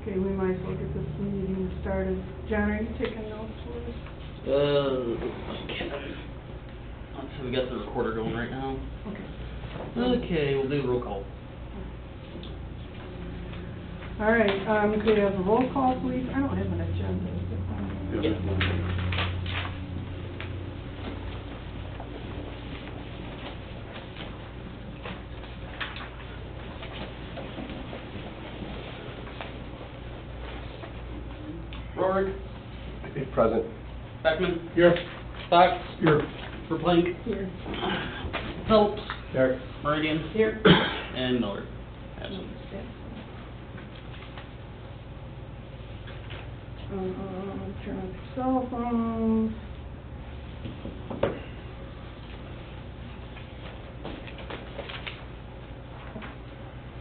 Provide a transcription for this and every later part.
Okay, we might as well get this meeting started. John, are you taking notes for us? So we got the recorder going right now. Okay. Okay, we'll do roll call. All right, could we have a roll call, please? I don't have an agenda. Yeah. Rorik. Present. Beckman. Here. Fox. Here. Verplank. Here. Phelps. Here. Meridian. Here. And Miller. Absent. Turn off cell phones.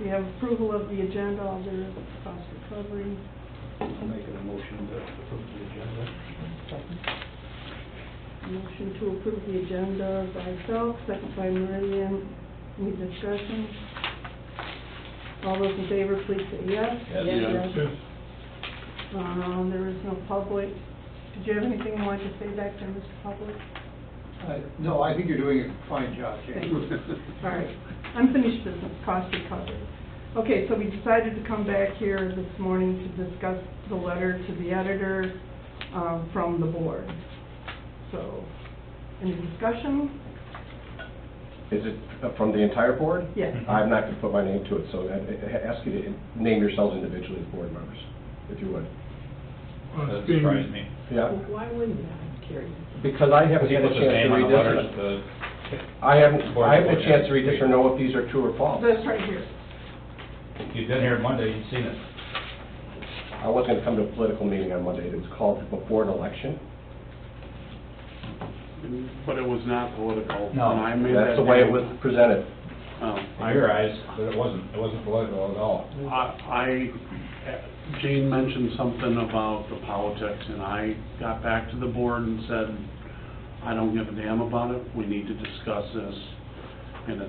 We have approval of the agenda, all the cost recovery. I'm making a motion to approve the agenda. Motion to approve the agenda by Phelps, second by Meridian. Any discussion? All those in favor, please say yes. Yes. There is no public. Did you have anything you wanted to say back there, Mr. Public? No, I think you're doing a fine job, Jane. All right. Unfinished business, cost recovery. Okay, so we decided to come back here this morning to discuss the letter to the editor from the board. So, any discussion? Is it from the entire board? Yes. I'm not going to put my name to it, so I ask you to name yourselves individually as board members, if you would. That surprised me. Yeah? Why wouldn't that, Carrie? Because I haven't had a chance to read this. I haven't had a chance to read this or know if these are true or false. That's right here. If you'd been here Monday, you'd seen it. I wasn't going to come to a political meeting on Monday. It was called before an election. But it was not political. No. And I made That's that the way it name. was presented. In your eyes, but it wasn't political at all. Jane mentioned something about the politics, and I got back to the board and said, I don't give a damn about it, we need to discuss this. And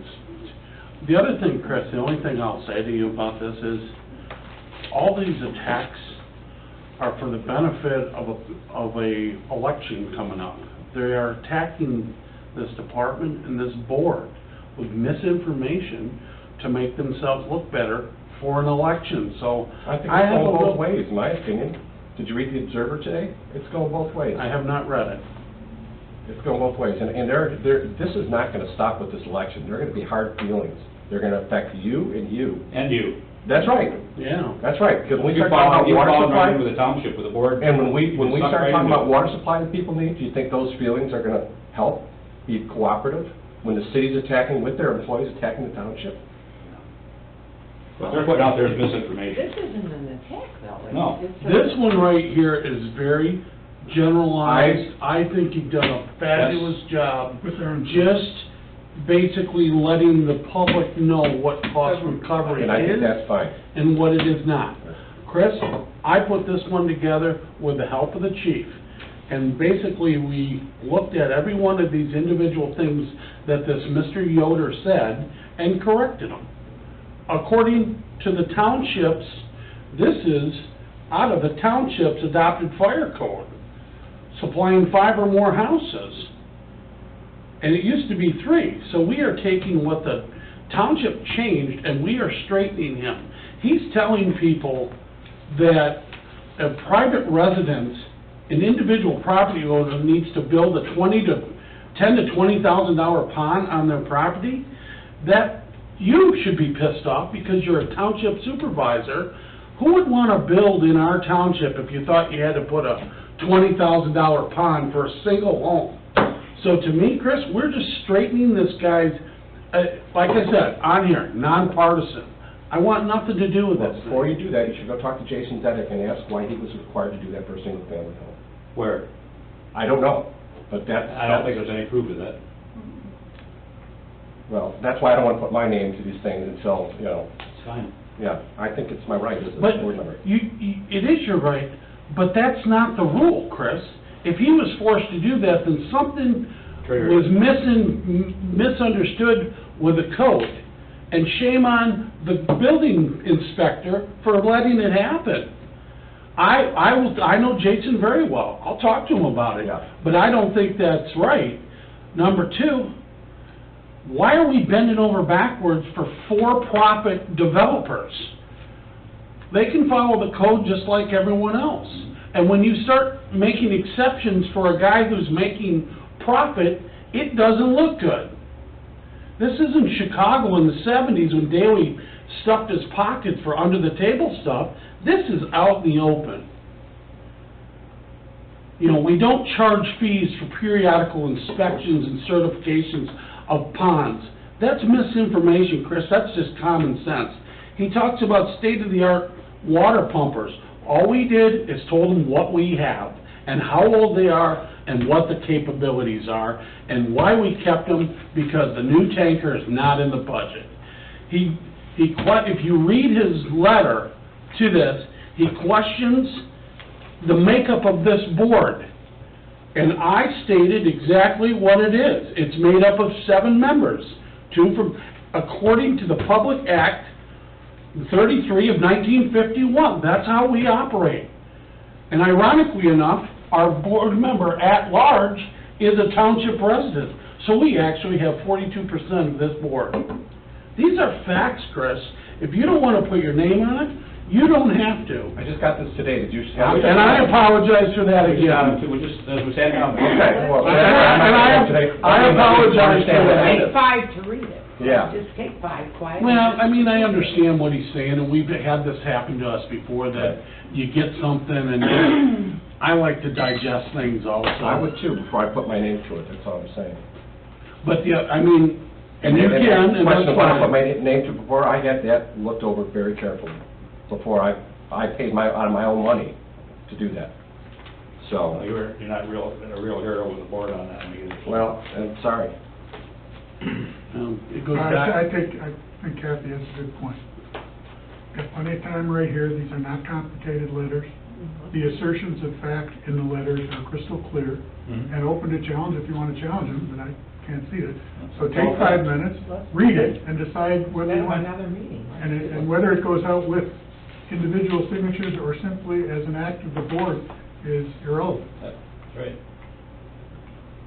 the other thing, Chris, the only thing I'll say to you about this is, all these attacks are for the benefit of a election coming up. They are attacking this department and this board with misinformation to make themselves look better for an election. So I think it's have going a both little- ways, in my opinion. Did you read the Observer today? It's going both ways. I have not read it. It's going both ways. And this is not going to stop with this election. There are going to be hard feelings. They're going to affect you and you. And you. That's right. Yeah. That's right. Because when we You start talking about water followed right supply, in with the township, with the board. and when we You sucked start right talking into about it. water supply that people need, do you think those feelings are going to help be cooperative when the city's attacking with their employees attacking the township? What they're putting out there is misinformation. This isn't an attack, though. No. This one right here is very generalized. I think you've done a fabulous job just basically letting the public know what cost recovery And I think is that's fine. and what it is not. Chris, I put this one together with the help of the chief, and basically we looked at every one of these individual things that this Mr. Yoder said and corrected them. According to the townships, this is out of the township's adopted fire code, supplying 5 or more houses. And it used to be 3, so we are taking what the township changed and we are straightening him. He's telling people that a private residence, an individual property owner needs to build a $10,000 to $20,000 pond on their property. That you should be pissed off because you're a township supervisor. Who would want to build in our township if you thought you had to put a $20,000 pond for a single home? So to me, Chris, we're just straightening this guy's, like I said, on here, nonpartisan. I want nothing to do with Well, this. before you do that, you should go talk to Jason Zedek and ask why he was required to do that for a single family home. Where? I don't know, but that's... I don't think there's any proof of that. Well, that's why I don't want to put my name to these things until, you know, It's fine. yeah, I think it's my right as a But board member. it is your right, but that's not the rule, Chris. If he was forced to do that, then something Trigger. was misunderstood with the code. And shame on the building inspector for letting it happen. I know Jason very well. I'll talk to him about it. Yeah. But I don't think that's right. Number two, why are we bending over backwards for for-profit developers? They can follow the code just like everyone else. And when you start making exceptions for a guy who's making profit, it doesn't look good. This isn't Chicago in the 70s when Daley stuffed his pockets for under-the-table stuff. This is out in the open. You know, we don't charge fees for periodical inspections and certifications of ponds. That's misinformation, Chris. That's just common sense. He talks about state-of-the-art water pumpers. All we did is told them what we have and how old they are and what the capabilities are and why we kept them, because the new tanker is not in the budget. If you read his letter to this, he questions the makeup of this board. And I stated exactly what it is. It's made up of 7 members, 2 from, according to the Public Act 33 of 1951. That's how we operate. And ironically enough, our board member at large is a township resident. So we actually have 42% of this board. These are facts, Chris. If you don't want to put your name on it, you don't have to. I just got this today, did you? And I apologize for that again. We just, as we said, Okay, well, I apologize for that. Take 5 to read it. Yeah. Just take 5 quiet. Well, I mean, I understand what he's saying, and we've had this happen to us before, that you get something and I like to digest things also. I would too, before I put my name to it, that's all I'm saying. But, yeah, I mean, and you can, and that's Question of what I put my fine. name to, before I had that looked over very carefully, before I paid out of my own money to do that. So, You're not a real hero with the board on that one either. well, I'm sorry. It goes I back, think Kathy has a good point. Got plenty of time right here, these are not complicated letters. The assertions of fact in the letters are crystal clear and open to challenge if you want to challenge them, but I can't see it. So take 5 minutes, read it, and decide whether Then you want, another meeting. and whether it goes out with individual signatures or simply as an act of the board is irrelevant. That's right.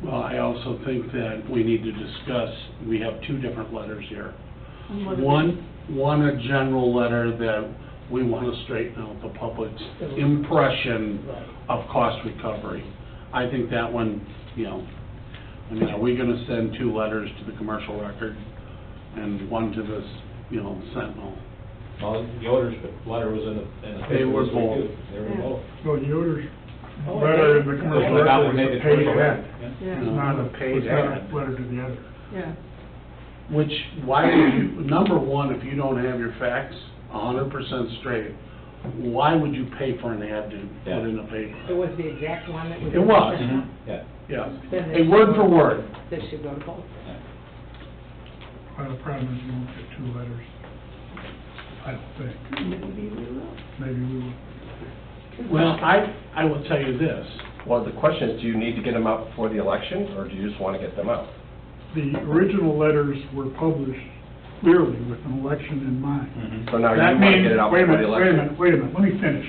well, I also think that we need to discuss, we have 2 different letters here. One, a general letter that we want to straighten out the public's impression of cost recovery. I think that one, you know, I mean, are we gonna send 2 letters to the commercial record and 1 to this, you know, Sentinel? Well, Yoder's letter was in the paper. They were this week, both. too. They were both. So Yoder's Oh, letter in the okay. commercial They record made is it a paid commercial ad. record, yeah. Yeah, It's not a Paid it's not a ad. letter to the editor. yeah. Which, why would you, number one, if you don't have your facts 100% straight, why would you pay for an ad to put in the paper? It was the exact one that was. It was. Yeah. Yes, Then a word for word. This should go to both. The problem is you won't get 2 letters. I don't think. Maybe we will. Maybe we will. Well, I will tell you this, Well, the question is, do you need to get them out before the election, or do you just want to get them out? The original letters were published clearly with an election in mind. So now you That want to means, get it out wait a before the minute, election? wait a minute, let me finish.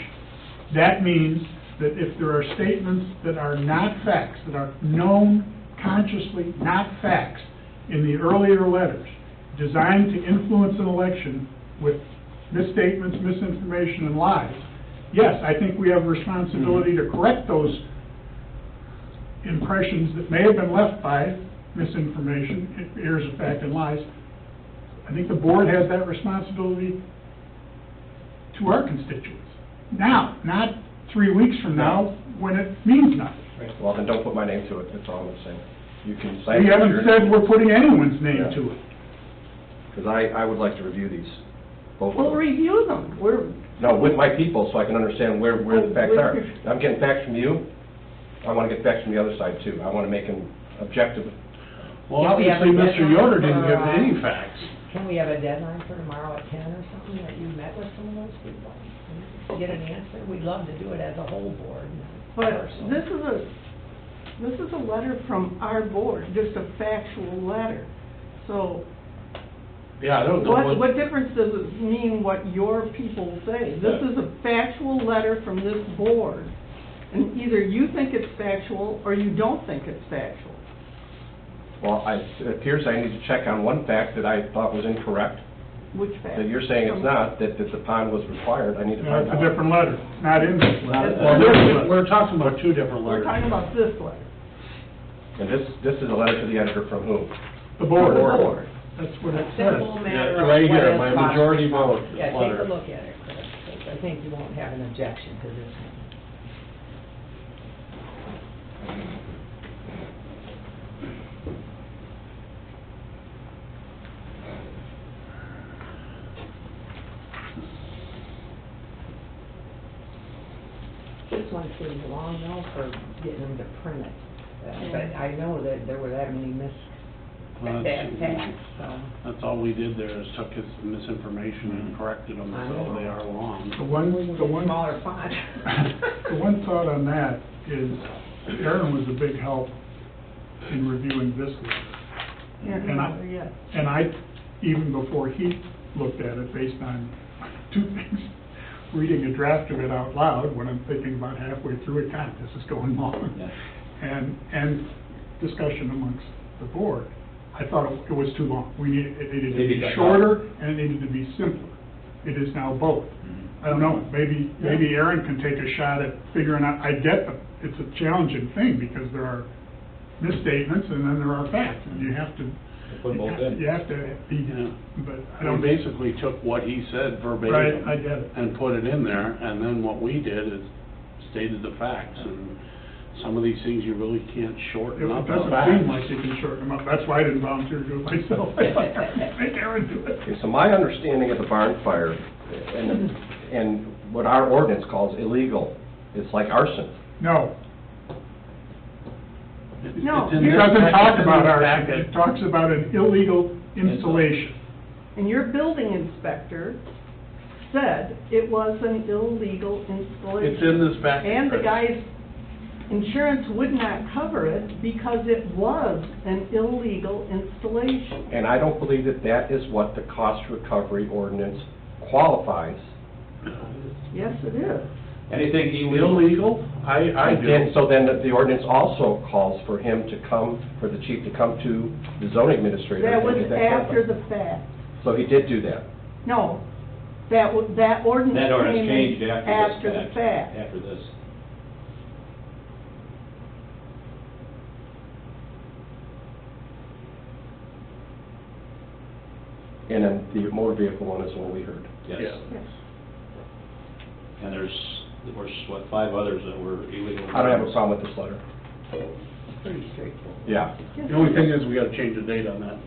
That means that if there are statements that are not facts, that are known consciously not facts in the earlier letters, designed to influence an election with misstatements, misinformation, and lies, yes, I think we have a responsibility to correct those impressions that may have been left by misinformation, errors of fact, and lies. I think the board has that responsibility to our constituents. Now, not 3 weeks from now, when it means nothing. Well, then don't put my name to it, that's all I'm saying. You can sign We it. haven't said we're putting anyone's name Yeah. to it. Because I would like to review these, both of Well, them. review them, No, with my people, so I can understand where the facts With are. your- I'm getting facts from you, I want to get facts from the other side too. I want to make them objective. well, Yeah, we have obviously, a Mr. deadline Yoder didn't for, give any facts. Can we have a deadline for tomorrow at 10 or something, that you met with some of those people? Get an answer? We'd love to do it as a whole board. not but personal. this is a letter from our board, just a factual letter. So, Yeah, I don't know What difference does it mean what your people say? This is a factual letter from this board, and either you think it's factual or you don't think it's factual. Well, it appears I need to check on one fact that I thought was incorrect, Which fact? that you're saying it's not, that the pond was required. I need to No, find it's out. a different letter, not in this letter. Well, we're talking about two different We're letters. talking about this letter. And this is a letter to the editor from whom? The board. The board. That's what it A says. simple matter Yeah, of right what here, is my cost majority recovery. vote Yeah, take letter. a look at it, Chris, 'cause I think you won't have an objection to this one. This one seems long though for getting them to print it. But I know that there were that many Well, bad facts, so. That's all we did there is took his misinformation and corrected them I so know. they are wrong. The one, We can the get one, smaller font. the one thought on that is Aaron was a big help in reviewing this list. And I- Yes. And I, even before he looked at it, based on two things, reading a draft of it out loud, when I'm thinking about halfway through it, God, this is going long. And discussion amongst the board, I thought it was too long. It needed to Maybe be cut shorter, and it needed to be simpler. It is now both. I don't know, maybe Aaron can take a shot at figuring out, I get them. It's a challenging thing, because there are misstatements, and then there are facts, and you have to, Put both in. you have to be, Yeah. but I We don't. basically took what he said verbatim. Right, I get it. And put it in there, and then what we did is stated the facts, and some of these things you really can't It shorten up the doesn't facts. seem like you can shorten them up, that's why I didn't volunteer to do it myself. I thought I'd make Aaron do it. Okay, so my understanding of the barn fire and what our ordinance calls illegal, it's like arson. No, No, It's in it this doesn't packet, talk it's in about this arson, packet. it talks about an illegal installation. And your building inspector said it was an illegal installation. It's in this packet. And the Chris. guy's insurance would not cover it because it was an illegal installation. And I don't believe that that is what the cost recovery ordinance qualifies. Yes, it is. Anything illegal? Illegal? I do. And so then the ordinance also calls for him to come, for the chief to come to the zoning administrator. That and was get that after clarified. the fact. So he did do that. No, that ordinance That ordinance came changed in after after the fact. After this. And then the motor vehicle one is what we heard. Yes. Yeah. Yes. And there's 5 others that were illegal. I don't have a problem with this letter. Pretty straightforward. Yeah. The only thing is, we gotta change the date on that.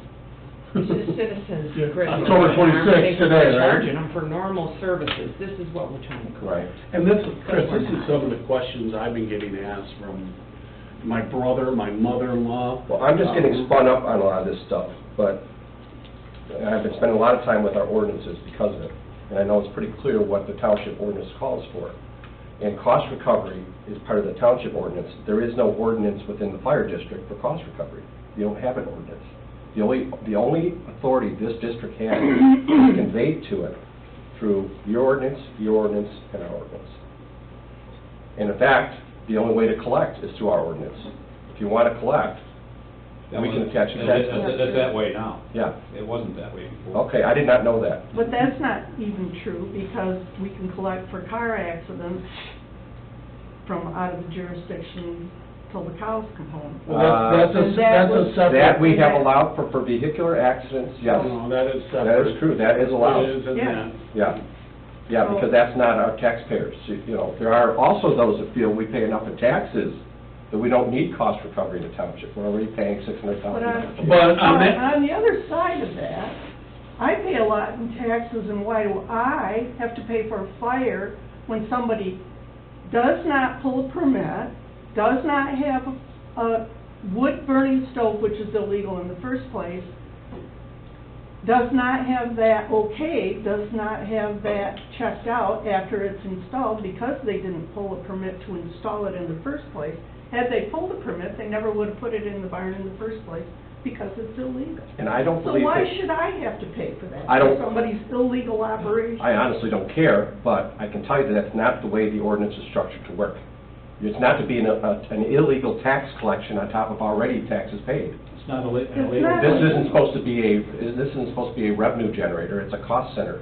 It's just citizens, Yeah. Chris. October 26th today, right? Charging them for normal services, this is what we're trying to correct. Right. And this, Chris, this is some of the questions I've been getting asked from my brother, my mother-in-law. Well, I'm just getting spun up on a lot of this stuff, but I've been spending a lot of time with our ordinances because of it. And I know it's pretty clear what the township ordinance calls for. And cost recovery is part of the township ordinance. There is no ordinance within the fire district for cost recovery. You don't have an ordinance. The only authority this district has is conveyed to it through your ordinance, and our ordinance. And in fact, the only way to collect is through our ordinance. If you want to collect, we can attach a tax. That's that way now. Yeah. It wasn't that way before. Okay, I did not know that. But that's not even true, because we can collect for car accidents from out of the jurisdiction till the cows come home. Well, that's a separate. That we have allowed for vehicular accidents, yes. No, that is separate. That is true, that is allowed. It is in Yeah. that. Yeah, yeah, because that's not our taxpayers. You know, there are also those that feel we pay enough in taxes that we don't need cost recovery in the township. We're already paying $600,000. But on that- On the other side of that, I pay a lot in taxes, and why do I have to pay for a fire when somebody does not pull a permit, does not have a wood-burning stove, which is illegal in the first place, does not have that okay, does not have that checked out after it's installed because they didn't pull a permit to install it in the first place. Had they pulled a permit, they never would have put it in the barn in the first place. because it's illegal. And I don't So believe why that, should I have to pay for that? I don't- For somebody's illegal operation? I honestly don't care, but I can tell you that that's not the way the ordinance is structured to work. It's not to be an illegal tax collection on top of already taxes paid. It's not an It's illegal. not- This isn't supposed to be a revenue generator, it's a cost center.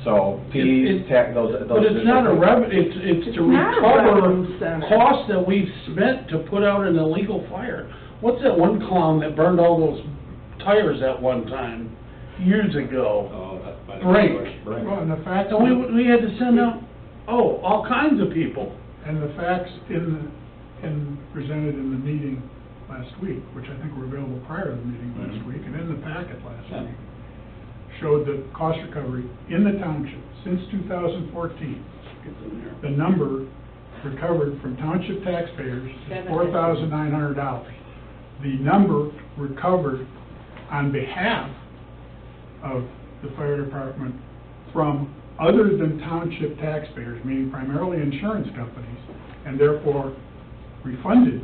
So fees, those. But it's not a it's It's to not a recover revenue center. costs that we've spent to put out an illegal fire. What's that one clown that burned all those tires at one time, years ago? Oh, that's by the Brink. Brink. Well, and the facts, And we had to send out, all kinds of people. and the facts presented in the meeting last week, which I think were available prior to the meeting last Mhm. week, and in the packet last Yeah. week, showed that cost recovery in the township since 2014, the number recovered from township taxpayers is $4,900. The number recovered on behalf of the fire department from other than township taxpayers, meaning primarily insurance companies, and therefore refunded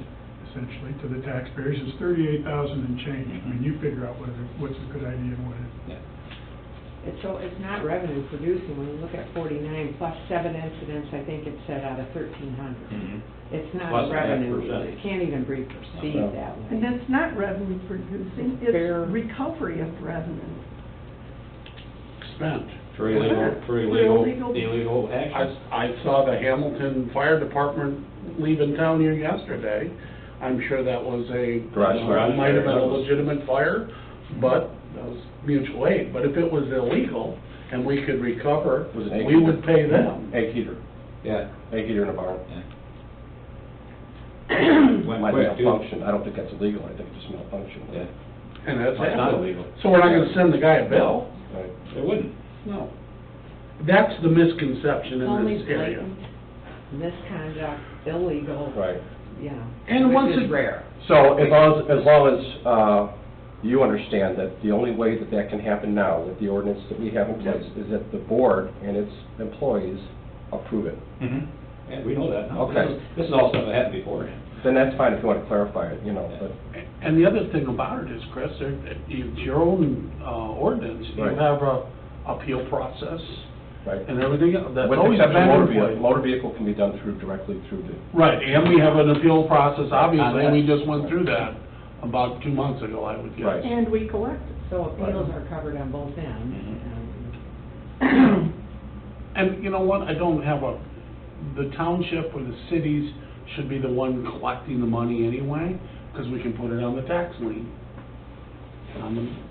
essentially to the taxpayers, is 38,000 and change. I mean, you figure out what's a good idea and what isn't. Yeah. So it's not revenue producing, when you look at 49 plus 7 incidents, I think it said out of 1,300. Mhm. It's not Plus a half revenue, percent. it can't even be perceived No. that way. And that's not revenue producing, Fair. it's recovery of revenue. Spent. For illegal, illegal actions. I saw the Hamilton Fire Department leaving town here yesterday. I'm sure that was Garage fire. might have been a legitimate fire, but that was mutual aid. But if it was illegal and we could recover, Was it egg we heater? would pay them. Egg heater, Yeah. egg heater in a barn. Went Might quick, too. malfunction, I don't think that's illegal, I think it's just malfunction. Yeah. And that's That's not happened. illegal. So we're not gonna send the guy a bill? Right. It wouldn't. No. That's the misconception Only in this area. blatant misconduct, illegal, Right. you know, And once which is it- rare. So as long as you understand that the only way that that can happen now with the ordinance that we have in place is that the board and its employees approve it. Mhm. Yeah, we know that now. Okay. This is all stuff that happened beforehand. Then that's fine if you want to clarify it, you know, but, And the other thing about it is, Chris, it's your own ordinance. You Right. have a appeal process right. and everything else. That's With the always exception of been motor in vehicle, place. motor vehicle can be done directly through the, Right, and we have an appeal process, obviously, On we that. just went through that about 2 months ago, I would guess. Right. And we collect it. So appeals are covered on both ends. Mhm. And you know what, the township or the cities should be the one collecting the money anyway, because we can put it on the tax lien.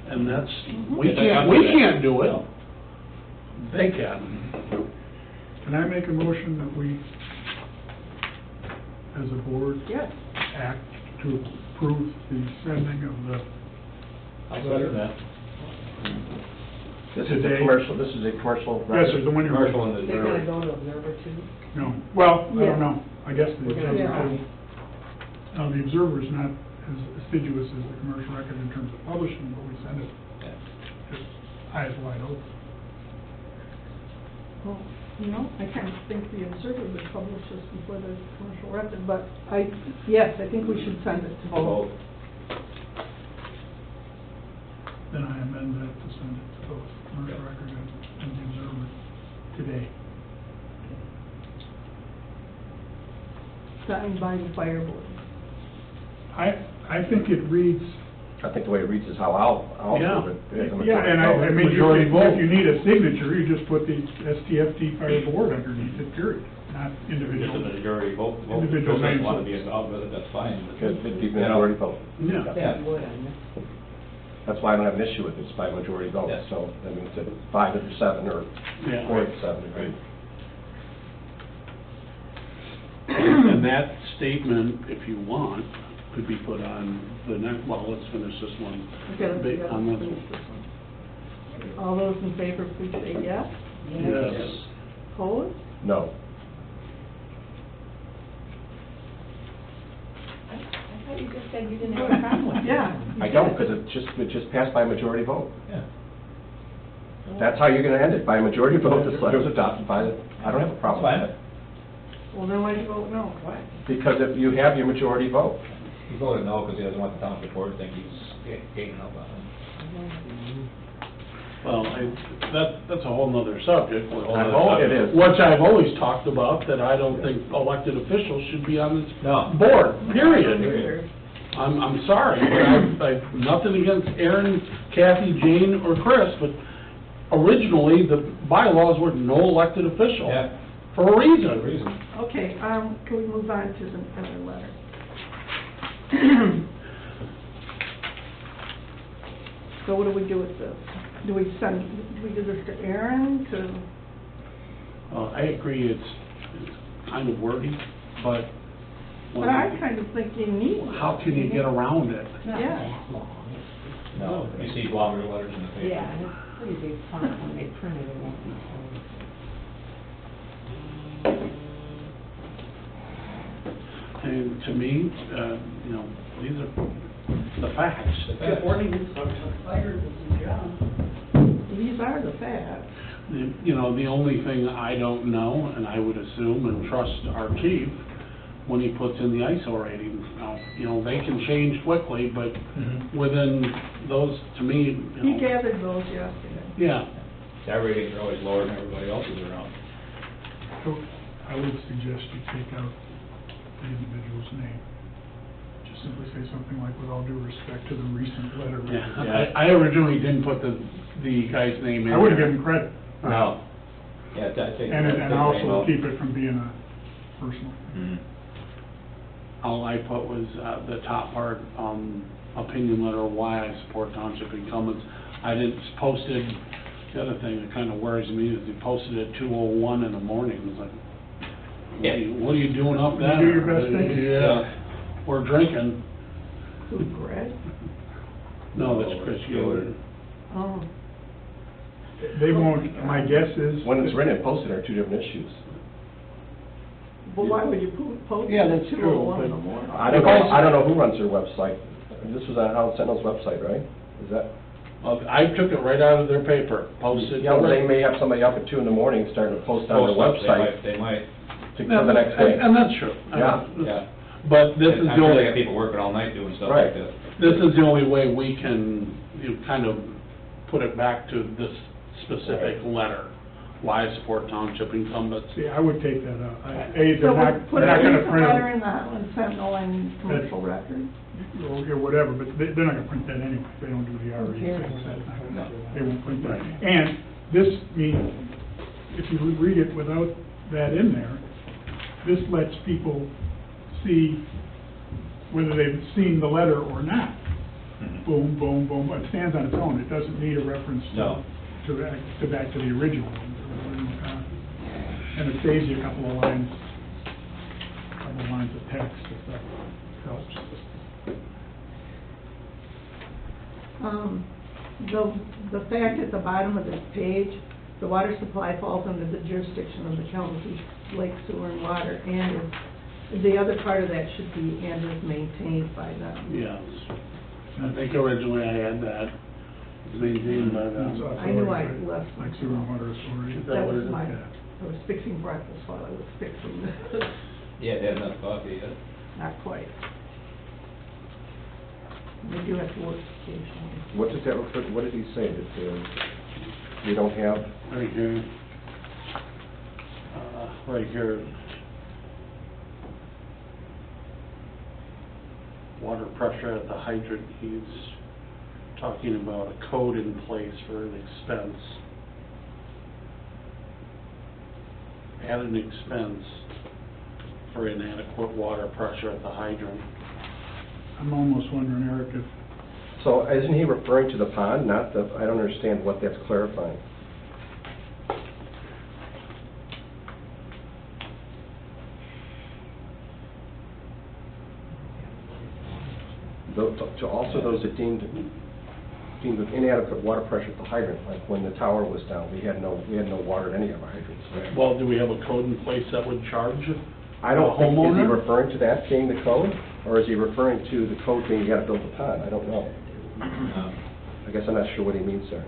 And that's, we Yeah, they have can't do it, No. they can. Can I make a motion that we, as a board, Yes. act to approve the sending of the, I'll second that. this is a Today. commercial, this is a commercial. yes, there's the one you're... Commercial and the. They're gonna go to Observer too? No, well, I Yeah. don't know, I guess the We're gonna Observer, try. the Observer is not as assiduous as the Commercial Record in terms of publishing, but we send it Yeah. just eyes wide open. Well, I kind of think the Observer would publish this before the Commercial Record, but yes, I think we should send it to both. Then I amend that to send it to both Commercial Record and the Observer today. Signed by the fire board. I think it reads, I think the way it reads is how I'll Yeah. approve it. as a yeah, and I mean, Majority vote. if you need a signature, you just put the STFT Fire Board underneath it, period, not Just a individual. majority vote. Individual If they names. want to be involved with it, that's fine. It'd be majority vote. Yeah. Yeah. You would, I guess. That's why I don't have an issue with it, it's by majority vote. Yeah. So, that means that 5 of the 7 or Yeah. 4 of the 7 agree. And that statement, if you want, could be put on the next, well, let's finish this one. Okay, let's Ba- on this finish one. this one. All those in favor, please say yes. Yes. Opposed? No. I thought you just said you didn't have a problem with it. Yeah. I don't, because it just passed by majority vote. Yeah. That's how you're gonna end it, by a majority vote, this letter was adopted by the, I don't have a problem with it. Well, then why do you vote no? What? Because if you have your majority vote. He voted no because he doesn't want the township board to think he's gaining up on him. Well, that's a whole nother subject, which I've It is. always talked about, that I don't think elected officials should be on this No. board, period. Period. I'm sorry, I've nothing against Aaron, Kathy, Jane, or Chris, but originally, the bylaws were no elected official. Yeah. For a Good reason. reason. Okay, can we move on to the other letter? So what do we do with this? Do we do this to Aaron, to, I agree, it's kind of wordy, but. but I kind of think you need it. How can you get around it? Not Yeah. that long. No, you see longer letters in the paper. Yeah, and it's pretty big font when they print it, it won't be so. And to me, you know, these are the facts. Good morning, I'm tired, this is John. These are the facts. You know, the only thing I don't know, and I would assume and trust our chief, when he puts in the ISO ratings. Now, you know, they can change quickly, but within those, to me, you He know, gathered those yesterday. yeah. Our ratings are always lower than everybody else's around. So I would suggest you take out the individual's name. Just simply say something like, with all due respect to the recent letter. Yeah, I originally didn't put the guy's name in I wouldn't there. give him credit. No. Yeah, I think. And also keep it from being a personal. All I put was, the top part, opinion letter, why I support township incumbents. I didn't post it, the other thing that kind of worries me is he posted it at 2:01 in the morning. It was like, what are you doing up You there? do your best thing. Yeah, we're drinking. Who, Greg? No, that's Chris Yoder. Oh, They won't, my guess is. When it's written and posted are two different issues. well, why would you post Yeah, it that's at true, 2:01 in the but- morning? I don't know who runs their website. This was on Howard Sentinel's website, right? Is that? I took it right out of their paper, posted. Yeah, well, they may have somebody up at 2 in the morning starting to post on their website They might. for the next day. And that's true. Yeah. Yeah. But this is I'm the sure they only, got people working all night doing stuff Right. like this. this is the only way we can, you know, kind of put it back to this specific letter. Why I support township incumbents. See, I would take that out. So we'll put They're a not gonna recent print letter them, in that one, Sentinel and Commercial Record. or whatever, but they're not gonna print that anyway. They don't do the RE cares? things, that's not gonna, they won't print that. And this means, if you read it without that in there, this lets people see whether they've seen the letter or not. Boom, boom, boom, it stands on its own, it doesn't need a reference No. to back to the original one. And it saves you a couple of lines of text, if that helps. The fact at the bottom of this page, the water supply falls under the jurisdiction of the county, lake, sewer, and water, and is, the other part of that should be, and is maintained by them. Yes. I think originally I had that, maintained by It's them. also I knew I like- left Like sewer and water authority. Is That what was it is? my, Yeah. I was fixing breakfast while I was fixing this. Yeah, they had enough coffee yet. Not quite. We do have to work occasionally. What does that refer, what did he say, that we don't have? Right here. Right here. Water pressure at the hydrant, he's talking about a code in place for an expense. Add an expense for inadequate water pressure at the hydrant. I'm almost wondering, Eric, if, So isn't he referring to the pond, not the, I don't understand what that's clarifying. To also those that deemed with inadequate water pressure at the hydrant, like when the tower was down, we had no water in any of our hydrants. Well, do we have a code in place that would charge I don't a think, is he homeowner? referring to that being the code, or is he referring to the code being you gotta build the pond? I don't know. I guess I'm not sure what he means there.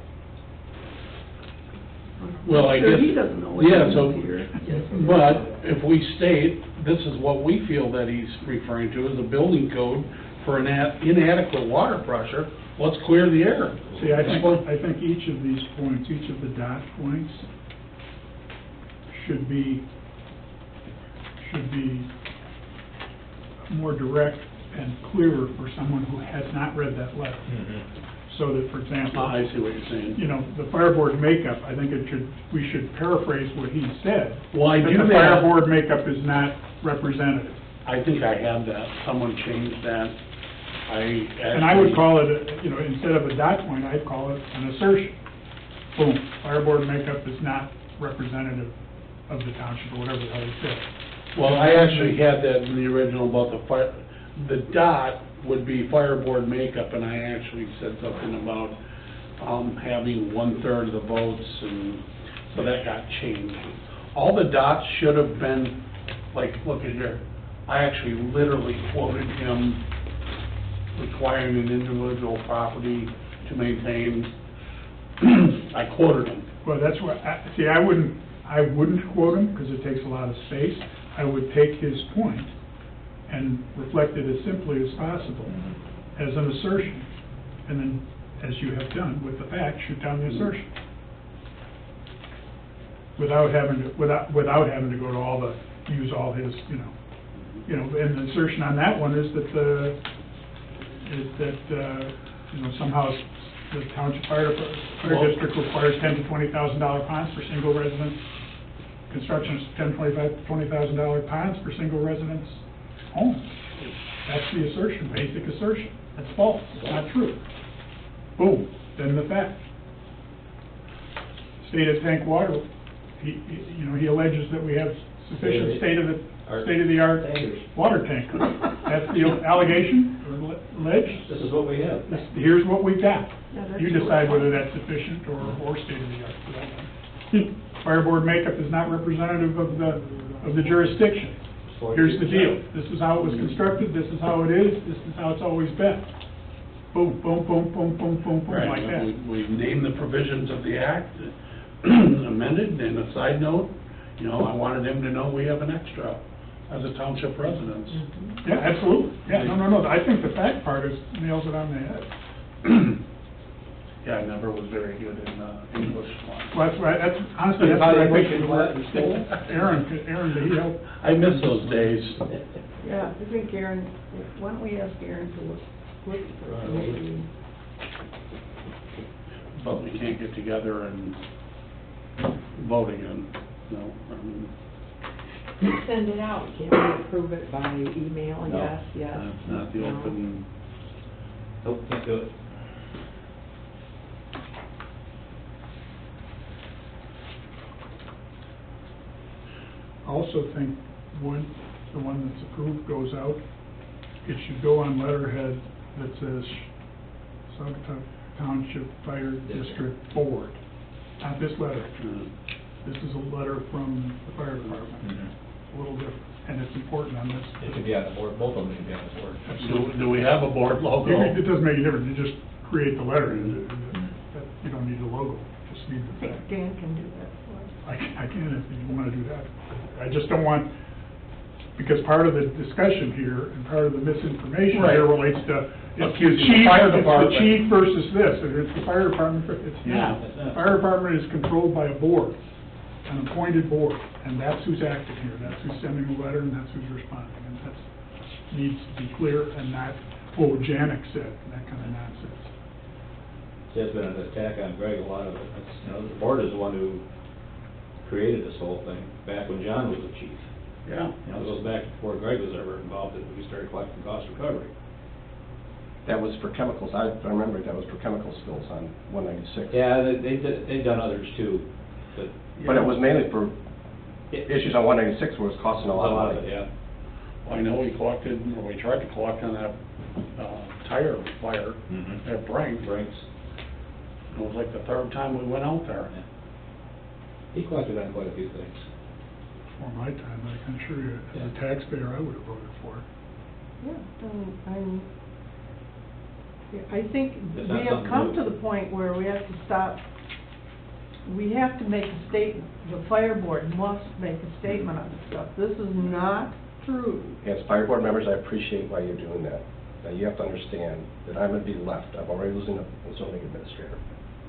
Well, I Sure, guess. he doesn't know what Yeah, he so, means here. but if we state, this is what we feel that he's referring to, is a building code for inadequate water pressure, let's clear the air. See, I think each of these points, each of the dot points should be more direct and clearer for someone who has not read that letter. So that, for example, I see what you're saying. you know, the fire board makeup, I think we should paraphrase what he said. Well, I do That the fire that. board makeup is not representative. I think I have that, someone changed that. And I would call it, you know, instead of a dot point, I'd call it an assertion. Boom, fire board makeup is not representative of the township, or whatever the hell he said. Well, I actually had that in the original about the dot would be fire board makeup, and I actually said something about, having 1/3 of the votes, and so that got changed. All the dots should have been, like, look at here, I actually literally quoted him requiring an individual property to maintain, I quoted him. Well, that's what, see, I wouldn't quote him, because it takes a lot of space. I would take his point and reflect it as simply as possible, as an assertion, and then, as you have done with the fact, shoot down the assertion. Without having to go to all the, use all his, you know, and the assertion on that one is that, you know, somehow the township fire district requires $10,000 to $20,000 ponds for single residence. Construction is $10,000 to $20,000 ponds for single residence homes. That's the assertion, basic assertion. That's false, it's not true. Boom, then the fact. State of tank water, he alleges that we have sufficient state-of-the-art water tank. That's the allegation, or allege. This is what we have. Here's what we've got. Yeah, that's You decide whether that's sufficient or state-of-the-art for that one. Fire board makeup is not representative of the jurisdiction. Here's the deal. This is how it was constructed, this is how it is, this is how it's always been. Boom, boom, boom, boom, boom, boom, boom, like that. We named the provisions of the act, amended, and a side note, you know, I wanted him to know we have an extra as a township residence. Yeah, absolutely. Yeah, no, I think the fact part nails it on the head. Yeah, I never was very good in English. Well, that's right, honestly, that's what I think. Aaron, did he help? I miss those days. Yeah, I think Aaron, why don't we ask Aaron to look for it, maybe? But we can't get together and vote again, no, I mean. Send it out, can't we approve it by email, No. yes, yes? That's not the No. open, Nope, can't do it. I also think when the one that's approved goes out, it should go on letterhead that says Saugatuck Township Fire District Board, not this letter. This is a letter from the fire department. It's a little different, and it's important on this. It should be on the board, both of them should be on the board. do we have a board logo? It doesn't make a difference, you just create the letter, you don't need a logo, just need the I think fact. Dan can do that for us. I can if you want to do that. I just don't want, because part of the discussion here and part of the misinformation here Right. relates to, it's the Accusing the chief, fire it's the department. chief versus this, or it's the fire department, it's Yeah. not. The fire department is controlled by a board, an appointed board, and that's who's acting here, that's who's sending the letter, and that's who's responding, and that needs to be clear and not, oh, Janik said, that kind of nonsense. It's been an attack on Greg, a lot of it. That's, you know, the board is the one who created this whole thing, back when John was the chief. Yeah. You know, it goes back before Greg was ever involved, that we started collecting cost recovery. That was for chemicals, I remember that was for chemical spills on 196. Yeah, they've done others too, but. But it was mainly for issues on 196 where it was costing a lot of money. Yeah. Well, I know we collected, or we tried to collect on that, tire fire at Brinks. Brinks. It was like the third time we went out there. Yeah. He collected on quite a few things. Before my time, I can assure you, as a taxpayer, I would have voted for it. Yeah, I think It's we not have something come new. to the point where we have to stop, we have to make a statement, the fire board must make a statement on this stuff. This is not true. As fire board members, I appreciate why you're doing that. Now, you have to understand that I'm gonna be left, I'm already losing a zoning administrator.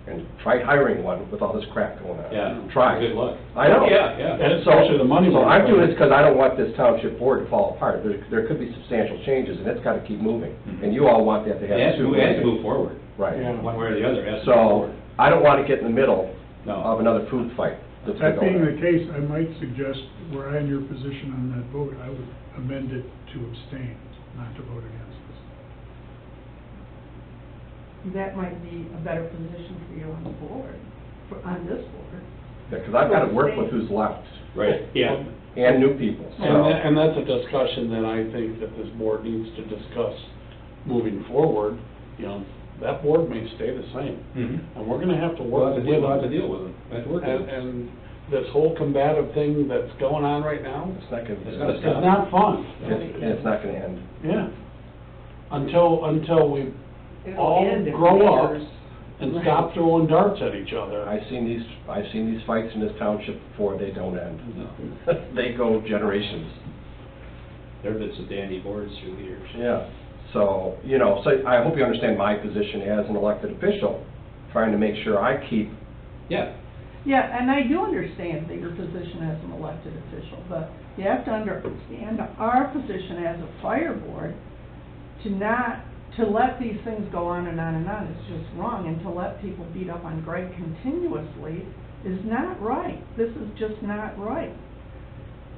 And try hiring one with all this crap going on. Yeah. Try. Good luck. I know. Yeah, yeah. And especially the money. So I'm doing this because I don't want this township board to fall apart. There could be substantial changes, and it's gotta keep moving. Mhm. And you all want that to It happen has too. to, it has to move forward, Right. Yeah. one way or the other, it has to move So, forward. I don't want to get in the middle No. of another food fight that's been That being going the on. case, I might suggest, were I in your position on that vote, I would amend it to abstain, not to vote against this. That might be a better position for you on the board, on this board. Yeah, because I've got to work with who's left, Right, yeah. and new people, so. And that's a discussion that I think that this board needs to discuss moving forward. You know, that board may stay the same, Mm-hmm. and we're gonna have to We'll work have with to them. deal, we'll have to deal with them, we'll have to work with them. And this whole combative thing that's going on right now, It's not going It's to, gotta it's stop. not fun. and it's not going to end. Yeah. Until we It'll all end in grow up years. and Right. stop throwing darts at each other. I've seen these fights in this township before, they don't end. No. They go generations. There have been some dandy boards through the years. Yeah, so, you know, so I hope you understand my position as an elected official, trying to make sure I keep, Yeah, Yeah, and I do understand that your position as an elected official, but you have to understand our position as a fire board to let these things go on and on and on is just wrong, and to let people beat up on Greg continuously is not right. This is just not right.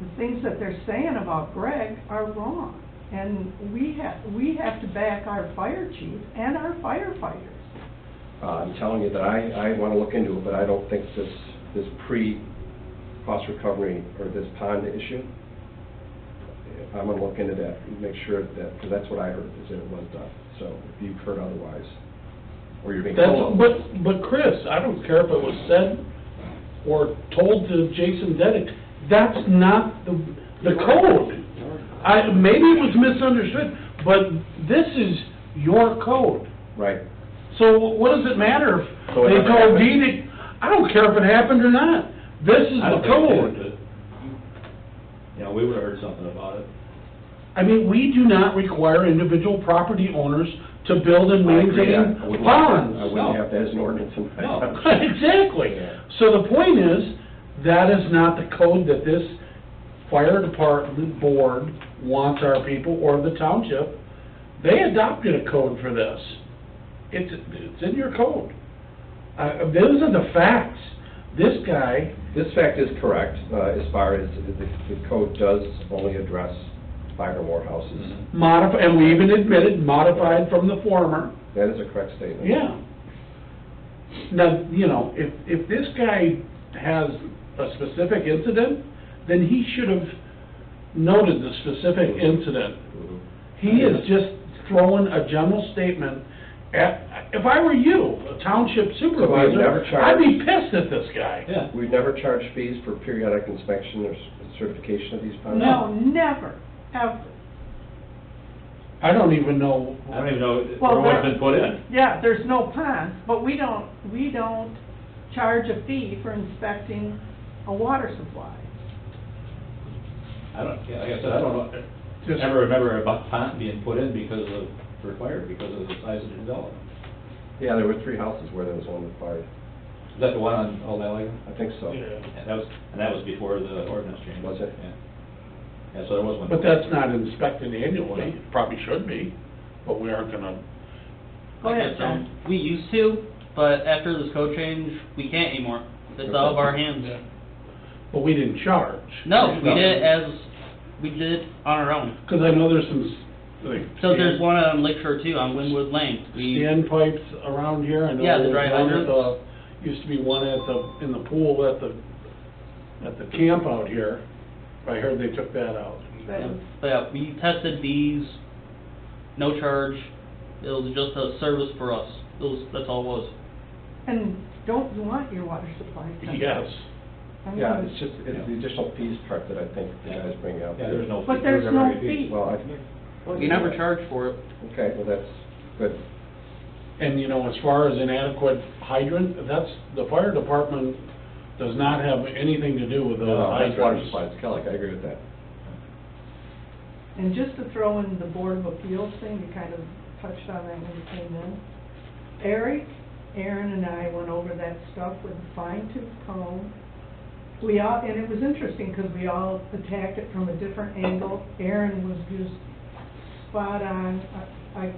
The things that they're saying about Greg are wrong, and we have to back our fire chief and our firefighters. I'm telling you that I want to look into it, but I don't think this pre-cost recovery or this pond issue, I'm going to look into that and make sure that, because that's what I heard, is that it was done. So if you've heard otherwise, or you're being told. But Chris, I don't care if it was said or told to Jason Deddick, that's not the code. Maybe it was misunderstood, but this is your code. Right. So what does it matter if So it they never told happened? Deddick, I don't care if it happened or not, this is I don't the think they code. did. You know, we would've heard something about it. I mean, we do not require individual property owners to build and I agree. maintain I wouldn't ponds. I wouldn't have that as an ordinance in my No. township. Exactly. Yeah. So the point is, that is not the code that this fire department board wants our people, or the township. They adopted a code for this. It's in your code. Those are the facts. This guy, This fact is correct, as far as the code does only address 5 or more houses. and we even admitted, modified from the former. That is a correct statement. Yeah. Now, you know, if this guy has a specific incident, then he should have noted the specific incident. Mhm. He is just throwing a general statement at, if I were you, a township never supervisor, charged- I'd be pissed at this guy. Yeah. We've never charged fees for periodic inspection or certification of these ponds? No, never, ever. I don't even know. I don't even know Well, where what's been put in. Yeah, there's no ponds, but we don't charge a fee for inspecting a water supply. Yeah, like I said, I don't know, Just- ever remember a pond being put in for fire, because of the size of the development. Yeah, there were 3 houses where there was one required. Is that the one on Old Valley? I think so. Yeah. Yeah, that was before the ordinance change. Was it? Yeah. Yeah, so there was one. But that's not inspected annually, probably should be, but we aren't gonna. Go ahead, John. We used to, but after this code change, we can't anymore. It's out of our hands. But we didn't charge. No, we did it on our own. Because I know there's some, like. So there's one on Lakeshore too, on Wynwood Lane. Stand pipes around here, I know. Yeah, the there's dry one at hydrants. Used to be one in the pool at the camp out here. I heard they took that out. That was- But yeah, we tested these, no charge. It was just a service for us. That's all it was. And don't you want your water supply? tested? Yes. I mean, Yeah, it's the additional fees part that I think the guys bring out. Yeah, there's no fee. But there's never no any fee. Well, We never charged for it. okay, well, that's good. And, you know, as far as inadequate hydrant, the fire department does not have anything to do with the That's water hydrants. supplies, Kelly, I agree with that. And just to throw in the Board of Appeals thing, you kind of touched on that when you came in. Eric, Aaron, and I went over that stuff with a fine-tooth comb. We all, and it was interesting because we all attacked it from a different angle. Aaron was just spot on. I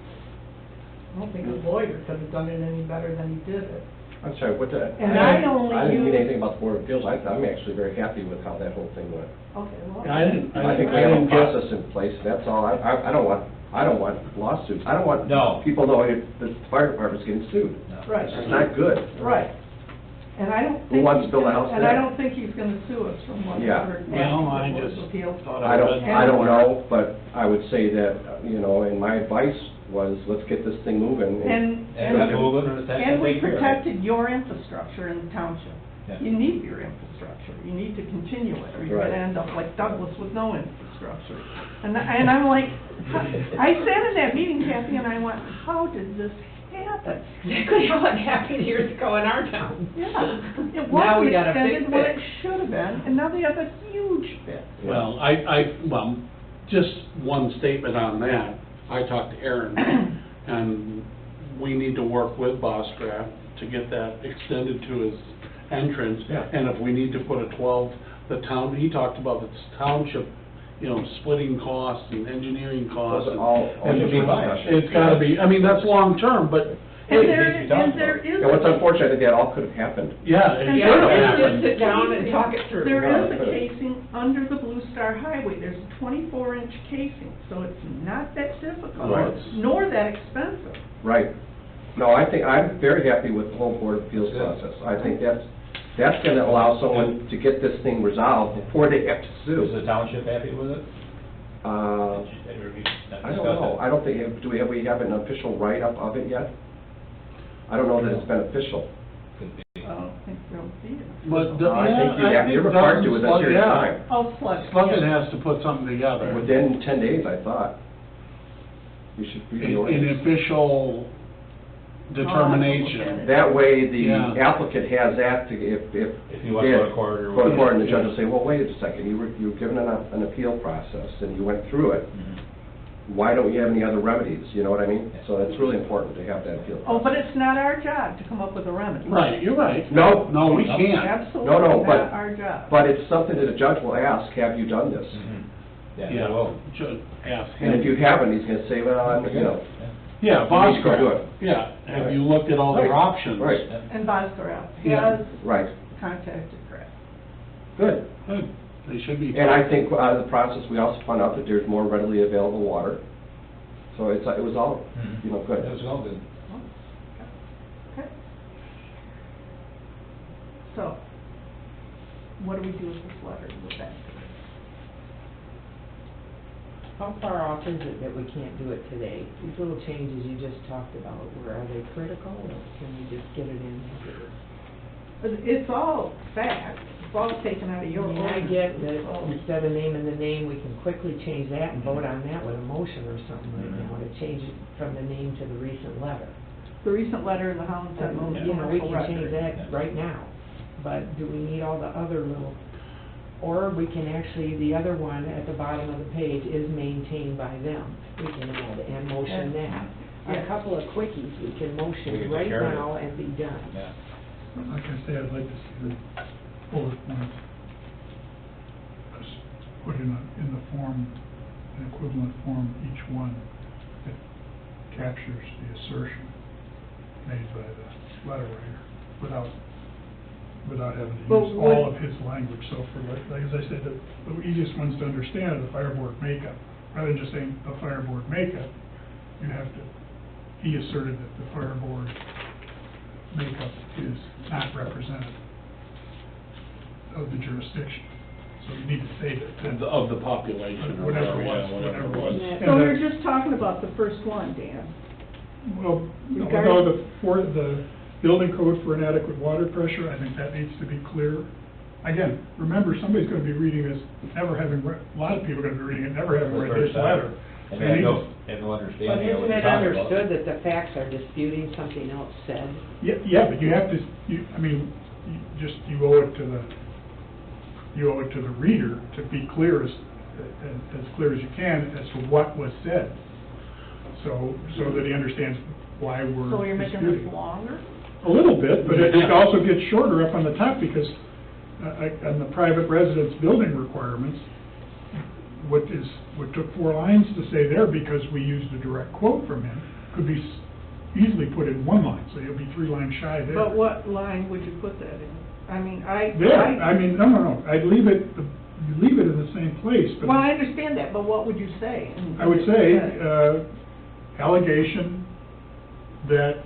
don't think a lawyer could have done it any better than he did it. I'm sorry, what the? And I only I didn't mean use- anything about the Board of Appeals. I'm actually very happy with how that whole thing went. Okay, well. I didn't- I think we have a process in place, that's all. I don't want lawsuits. I don't want No. people knowing that the fire department's getting sued. Right. It's not good. Right. And I don't Who think. wants to he's build a gonna- house And I there? don't think he's gonna sue us from what I've Yeah. heard. Well, I from the Board of just Appeals. thought I don't And- know, but I would say that, and my advice was, let's get this thing moving. And, And and, moving and attack and we take care of it. protected your infrastructure in the township. Yeah. You need your infrastructure, you need to continue it, or you're Right. gonna end up like Douglas with no infrastructure. And I'm like, I sat in that meeting, Kathy, and I went, how did this happen? Exactly how it happened years ago in our town. Yeah, it Now wasn't we got a big extended what it fix. should have been, and now they have a huge fix. Well, well, just one statement on that. I talked to Aaron, and we need to work with Boscraft to get that extended to his entrance. Yeah. And if we need to put a 12, he talked about the township, splitting costs and engineering costs. Those are all and should be discussion. It's gotta be, I mean, that's long-term, but, And It there, needs to be talked and there about. is. And what's unfortunate, I think that all could have happened. yeah, it And should there have is happened. Sit down and talk it through. There No, is a it could've. casing under the Blue Star Highway, there's a 24-inch casing, so it's not that difficult, Right. nor that expensive. Right. No, I think, I'm very happy with the whole Board of Appeals Good. process. I think that's gonna allow someone to get this thing resolved before they have to Is sue. the township happy with it? Uh, I don't know. I don't think, do we have an official write-up of it yet? I don't know that it's been official. Could be. I don't think there'll be it. But, I think you're required to, that's your time. Oh, Sludge. Sluggett has to put something together. Within 10 days, I thought. We should read the An ordinance. official determination. That way, the Yeah. applicant has that to, if. If you want to go to court or Go to court, and the whatever. judge will say, well, wait a second, you were given an appeal process, and you went through it. Mhm. Why don't you have any other remedies, you know what I mean? So it's really important to have that appeal. Oh, but it's not our job to come up with a remedy. Right, you're right. No. No, we can't. Absolutely No, not but- our job. But it's something that a judge will ask, have you done this? Mhm. Yeah, Yeah, well, should ask And if him. you haven't, he's gonna say, well, I'm, you know, Yeah, You need to go do Boscraft, it. yeah, have you looked at all Right, their options? right, And Boscraft Yeah. has right, contacted Kraft. good. Good, they should be. And I think out of the process, we also found out that there's more readily available water. So it was all, Mhm. good. It was all good. Okay. So, what do we do with this letter with that? How far off is it that we can't do it today? These little changes you just talked about, are they critical, or can we just get it in? But it's all fact, it's all taken out of your I mean, I ordinance. get that So- instead of naming the name, we can quickly change that and vote on that with a motion or something right now, to change it from the name to the recent letter. The recent letter in the Holland Sentinel. You know, we can commercial change record. that right now, but do we need all the other little, or we can actually, the other one at the bottom of the page is maintained by them. We can add and motion that. Yeah. A couple of quickies we can We motion can right take care of it. now and be done. Yeah. Like I say, I'd like to see the bullet points put in the form, an equivalent form, each one that captures the assertion made by the letter writer without having to But use would- all of his language. So for, like as I said, the easiest ones to understand are the fire board makeup. Rather than just saying the fire board makeup, you have to, he asserted that the fire board makeup is not representative of the jurisdiction. So you need to say that. Of the population. or Whatever it yeah, was, whatever it whatever it was. was. Yeah. So And we're the- just talking about the first one, Dan. Well, Regarding- although the building code for inadequate water pressure, I think that needs to be clear. Again, remember, somebody's gonna be reading this, never having read, a lot of people are gonna be reading it, never having read this letter. And So they you have need no, have no But understanding of what isn't you're it talking about. understood that the facts are disputing something else said? Yeah, but you have to, you owe it to the reader to be clear as as clear as you can as to what was said, so that he understands why we're So you're making disputing. this longer? A little bit, but it also gets shorter up on the top, because on the private residence building requirements, what took 4 lines to say there, because we used a direct quote from him, could be easily put in 1 line, so you'll be 3 lines shy there. But what line would you put that in? I mean, There, I mean, no, I'd leave it in the same place, but. Well, I understand that, but what would you say? I would say, allegation that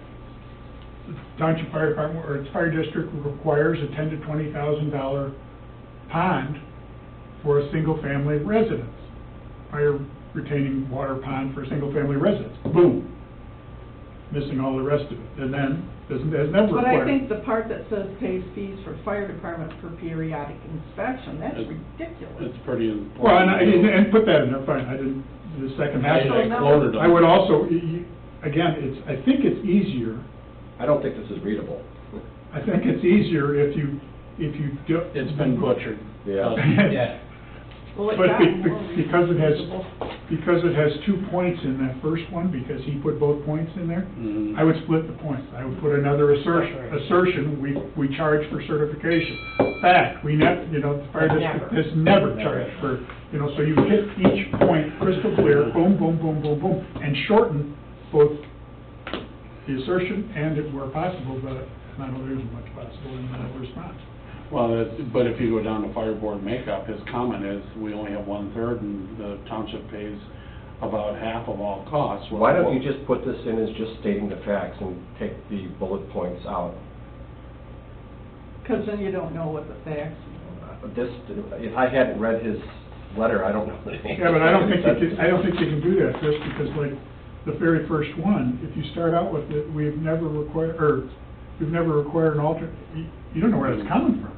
the Township Fire Department or its fire district requires a $10,000 to $20,000 pond for a single-family residence. Fire retaining water pond for a single-family residence. Boom. Missing all the rest of it. And then, has never But required. I think the part that says pays fees for fire department for periodic inspection, that's It's ridiculous. pretty important. Well, and put that in there, fine, I didn't, the second half. So now- quoted I would also, again, I think it's easier, I don't think this is readable. I think it's easier if you do. It's been butchered. Yeah. Yeah. Well, it But got more because it has 2 points in that first one, because he put both points in there, Mhm. I would split the points. I would put another assertion, we charge for certification. Fact, we the fire district has never charged for, so you hit each point crystal clear, boom, boom, boom, boom, boom, and shorten both the assertion and, if where possible, I know there isn't much possible in the response. Well, but if you go down to fire board makeup, his comment is, we only have 1/3 and the township pays about half of all costs. Why don't you just put this in as just stating the facts and take the bullet points out? Because then you don't know what the facts If I hadn't read his letter, I don't know. Yeah, but I don't think you can do that, Chris, because like the very first one, if you start out with it, we've never required an alternate, you don't know where that's coming from.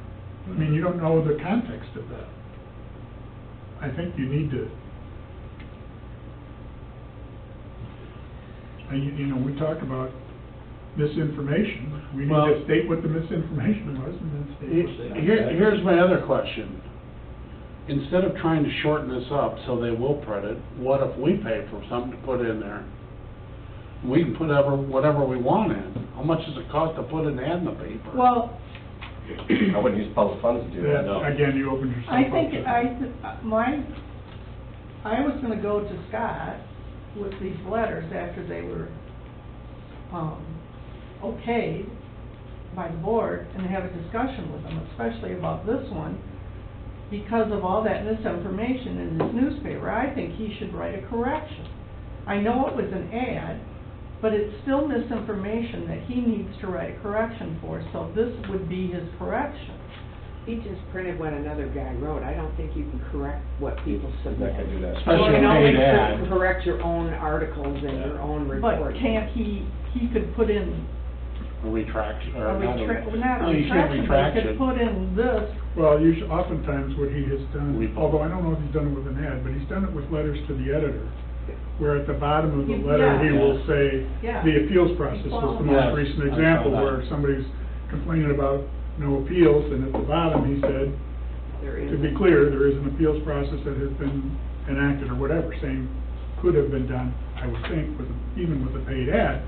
I mean, you don't know the context of that. I think you need to, we talk about misinformation. We need Well- to state what the misinformation was and then state it. Here's my other question. Instead of trying to shorten this up so they will print it, what if we pay for something to put in there? We can put whatever we want in. How much does it cost to put an ad in the paper? Well, I wouldn't use public funds to do that. That, again, you opened yourself I up think, to- I was gonna go to Scott with these letters after they were, okayed by the board, and have a discussion with them, especially about this one, because of all that misinformation in this newspaper. I think he should write a correction. I know it was an ad, but it's still misinformation that he needs to write a correction for, so this would be his correction. He just printed what another guy wrote. I don't think you can correct what people I'm submit. not gonna do that. Especially You can a only paid ad. correct your own articles and your own But reports. can't he could put in A retraction, or a not not no, a you can't retraction, but retract he could it. put in this, Well, usually, oftentimes what he has done, We- although I don't know if he's done it with an ad, but he's done it with letters to the editor, where at the bottom of the Yeah. letter, he will say, Yeah. the appeals process was the Yes, most recent I saw example, that. where somebody's complaining about no appeals, and at the bottom, he said, There to be is. clear, there is an appeals process that has been enacted, or whatever, saying could have been done, I would think, even with a paid ad,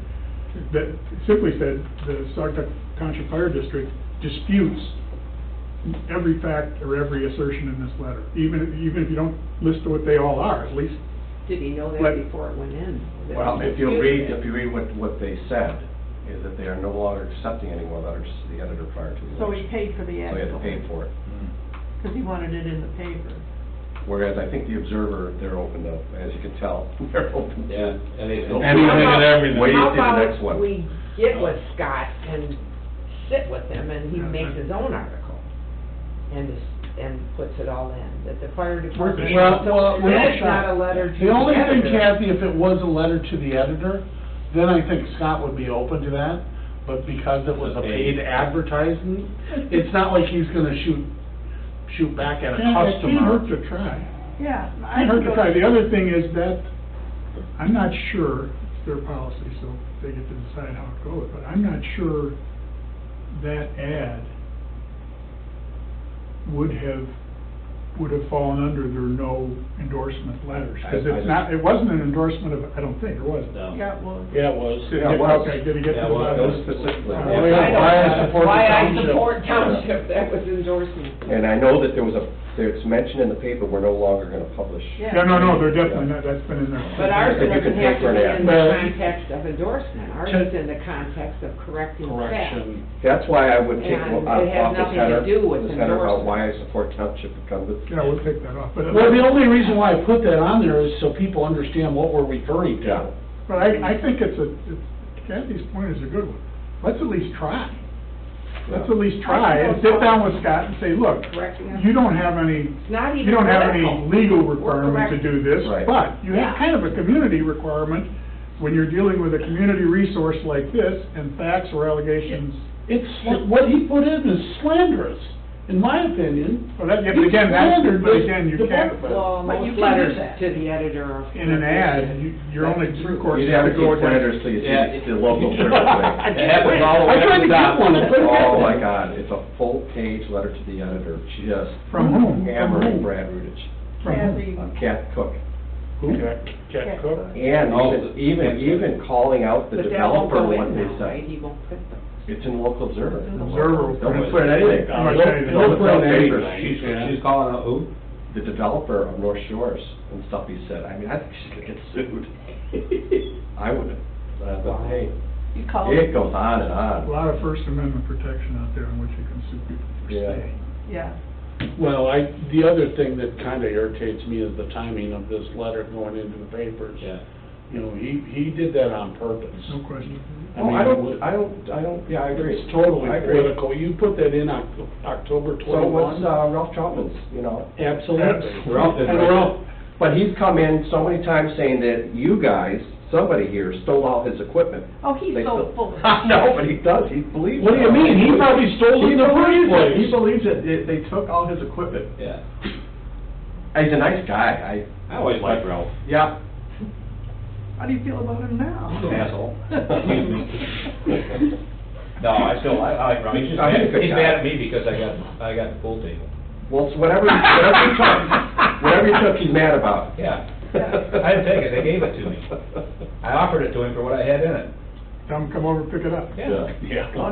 that simply said, the Saugatuck Township Fire District disputes every fact or every assertion in this letter, even if you don't list what they all are, at least. Did he know that But- before it went in? That Well, was if you disputed? read what they said, is that they are no longer accepting any more letters to the editor prior to the so he election. paid for the ad. So he had to pay for it. Because he wanted it in the paper. Whereas I think the Observer, they're open to, as you can tell, they're open to. Yeah, anything. Anything and everything. Wait till How you see the next about one. we get with Scott and sit with him, and he makes his own article, and puts it all in, that the fire department. Well, Then it's not a letter to the only thing, editor. Kathy, if it was a letter to the editor, then I think Scott would be open to that. But because it was a paid advertising, it's not like he's gonna shoot back at a It can't customer. hurt to try. Yeah. Can't hurt to try. The other thing is that, I'm not sure, it's their policy, so they get to decide how it goes, but I'm not sure that ad would have would have fallen under their no endorsement letters. Because I it's not, it wasn't an endorsement of, I don't think, or was it? No. Yeah, well, Yeah, it was. Did it Yeah, get- well, okay, did it get to yeah, the well, It bottom? was specifically. Why I support the Why I township. support township, that was endorsement. And I know that it's mentioned in the paper, we're no longer gonna publish. Yeah. Yeah, no, they're definitely not, that's been in there. But ours You can doesn't pay have for to an be ad. in the Well, context of endorsement, ours to- is in the context of correcting facts. Correction. That's why I would take And off it has the nothing to center, do with the center about endorsement. why I support township incumbents. Yeah, we'll take that off. But Well, the only reason why I put that on there is so people understand what we're referring Yeah. to. But I think Kathy's point is a good one. Let's at least try. Let's at least try and sit down with Scott and say, look, Correcting us. you don't have any, It's not even you don't have any political. legal We're requirement to do this, Right. but you have Yeah. kind of a community requirement when you're dealing with a community resource like this and facts or allegations. It's, what he put in is slanderous, in my opinion. Well, that, yeah, but again, you can't, Well, But you most can do letters that. to the editor of. in an ad, you're only, of course, You'd you have have to to go keep Flanders against. till you Yeah. see the local clerk. It happens all the way I tried up to the get top. one, I couldn't get Oh, one. my God, it's a full-page letter to the editor, just From whom? hammering Brad Rudich, From whom? Kathy, Cat Cook. Who? Cat Cook? And Oh, even calling out the But that won't developer, go what in they now, right? said. You won't put them. It's in local observer. Observer will Don't put it. put it anything. How much Nope, anything? nope. Don't put it anything. papers. She's calling out who? The developer of North Shores and stuff he said. I mean, I think she's gonna get sued. I wouldn't, but hey, you call it it, goes on and A on. lot of First Amendment protection out there in which you can sue people for Yeah. staying. yeah. Well, the other thing that kinda irritates me is the timing of this letter going into the papers. Yeah. You know, he did that on purpose. No question. Oh, I don't, yeah, I agree. It's totally I agree. political. You put that in October So what's 21? Ralph Troutman's, you know? Absolutely. Ralph did And right. Ralph, But he's come in so many times saying that you guys, somebody here stole all his equipment. Oh, he's They so stole- full of I know, but he does, he believes. what do you it. mean? He probably stole it in the first He place. believes it, they took all his equipment. Yeah. He's a nice guy, I always liked Ralph. yeah. How do you feel about him now? Asshole. Excuse me. No, I like Ralph. He's just Oh, he's a good he's guy. mad at me because I got the pool table. Well, it's whatever you took, he's mad about. Yeah. I didn't take it, they gave it to me. I offered it to him for what I had in it. Tell him come over and pick it up. Yeah. Yeah. Oh,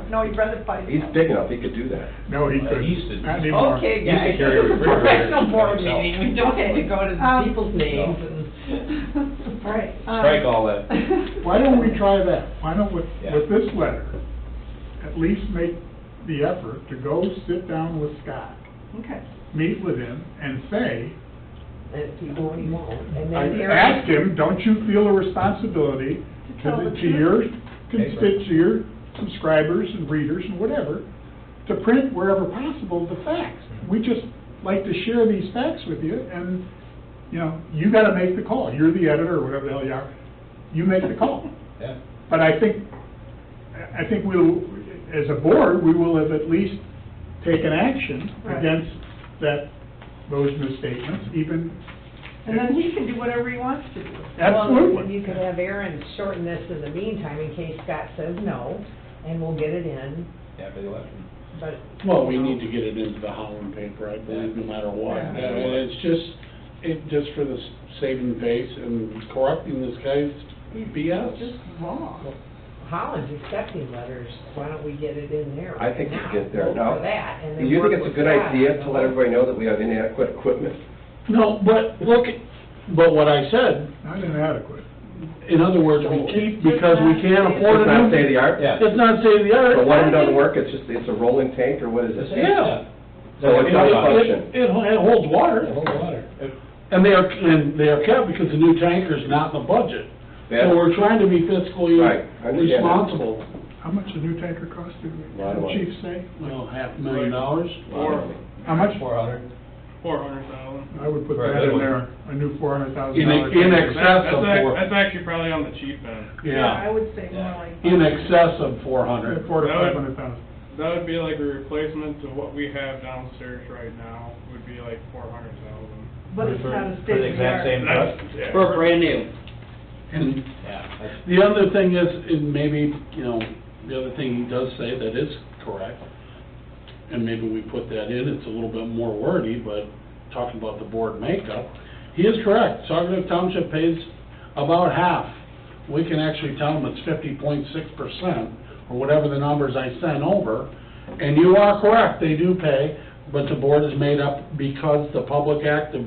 no, you'd rather fight. He's big enough, he could do that. No, he He couldn't. used to- Not anymore. Okay, Used to guys, carry a this is a refrigerator professional board himself. meeting, we don't have to go to Um, people's names and. All right. Strike all that. Why don't we try that? Why don't, with Yeah. this letter, at least make the effort to go sit down with Scott, Okay. meet with him, and say, And if he won't, he won't, and I then Aaron. ask him, don't you feel a responsibility To tell the to your truth. to your subscribers and readers and whatever, to print wherever possible the facts? We just like to share these facts with you, and, you know, you gotta make the call. You're the editor, or whatever the hell you are. You make the call. Yeah. But I think we'll, as a board, we will have at least taken action Right. against those misstatements, even. And then he can do whatever he wants to do. Well, Absolutely. you could have Aaron shorten this in the meantime in case Scott says no, and we'll get it in, After the election. but. Well, we need to get it into the Howland paper, I believe, no matter what. Yeah. And it's just for the saving face and correcting this guy's BS. Just wrong. Holland's accepting letters, why don't we get it in there I think we now? get there. Vote Now, for that, and do then you work think it's a with good Scott, idea you to know? let everybody know that we have inadequate equipment? No, but look, but what I said, Not inadequate. in other words, we keep, because we can't afford It's it. not state of the art? Yeah. It's not state of the art. So when it doesn't work, it's a rolling tank, or what is it? Yeah. So it does function. It holds water. Hold the water. And they are kept because the new tanker's not in the budget. Yeah. So we're trying to be fiscally Right, I understand that. responsible. How much a new tanker cost, did Lot of the money. chief say? Well, $500,000. How much? 400. 400,000. I would put For a that good in one. there, a new $400,000. In excess of four, That's actually probably on the cheap end. I yeah, would say more like. in excess of 400. 400 to 500,000. That would be like a replacement to what we have downstairs right now, would be like 400,000. But it's not a For state the of the exact art. same price? Yeah. For a brand new. And Yeah. that's- the other thing is, and maybe, you know, the other thing he does say that is correct, and maybe we put that in, it's a little bit more wordy, but talking about the board makeup, he is correct. Saugatuck Township pays about half. We can actually tell them it's 50.6%, or whatever the numbers I sent over. And you are correct, they do pay, but the board is made up because the Public Act of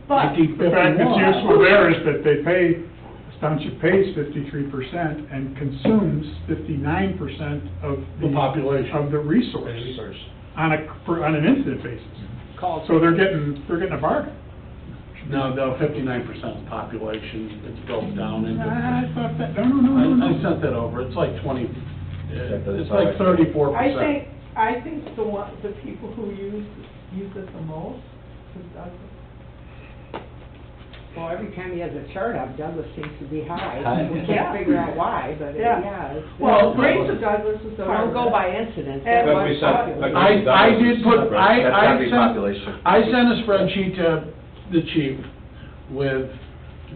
But- The fact that's 1951. useful there is that they pay, this township pays 53% and consumes 59% of The population. of the resource on an incident basis. Calls. So they're getting a bargain. No, 59% population, it's broken down into. I thought that, no. I sent that over, it's like 20, doesn't it's sound like like- 34%. I think the people who use it the most is Douglas. Well, every time he has a chart up, Douglas seems to be high. High. We Yeah. can't figure out why, but Yeah. yeah. it's- Well, Grace of Douglas is So part don't of go it. by incidents. And- That But we was said- popular. but- I did put, That's gotta be I population. I sent a spreadsheet to the chief with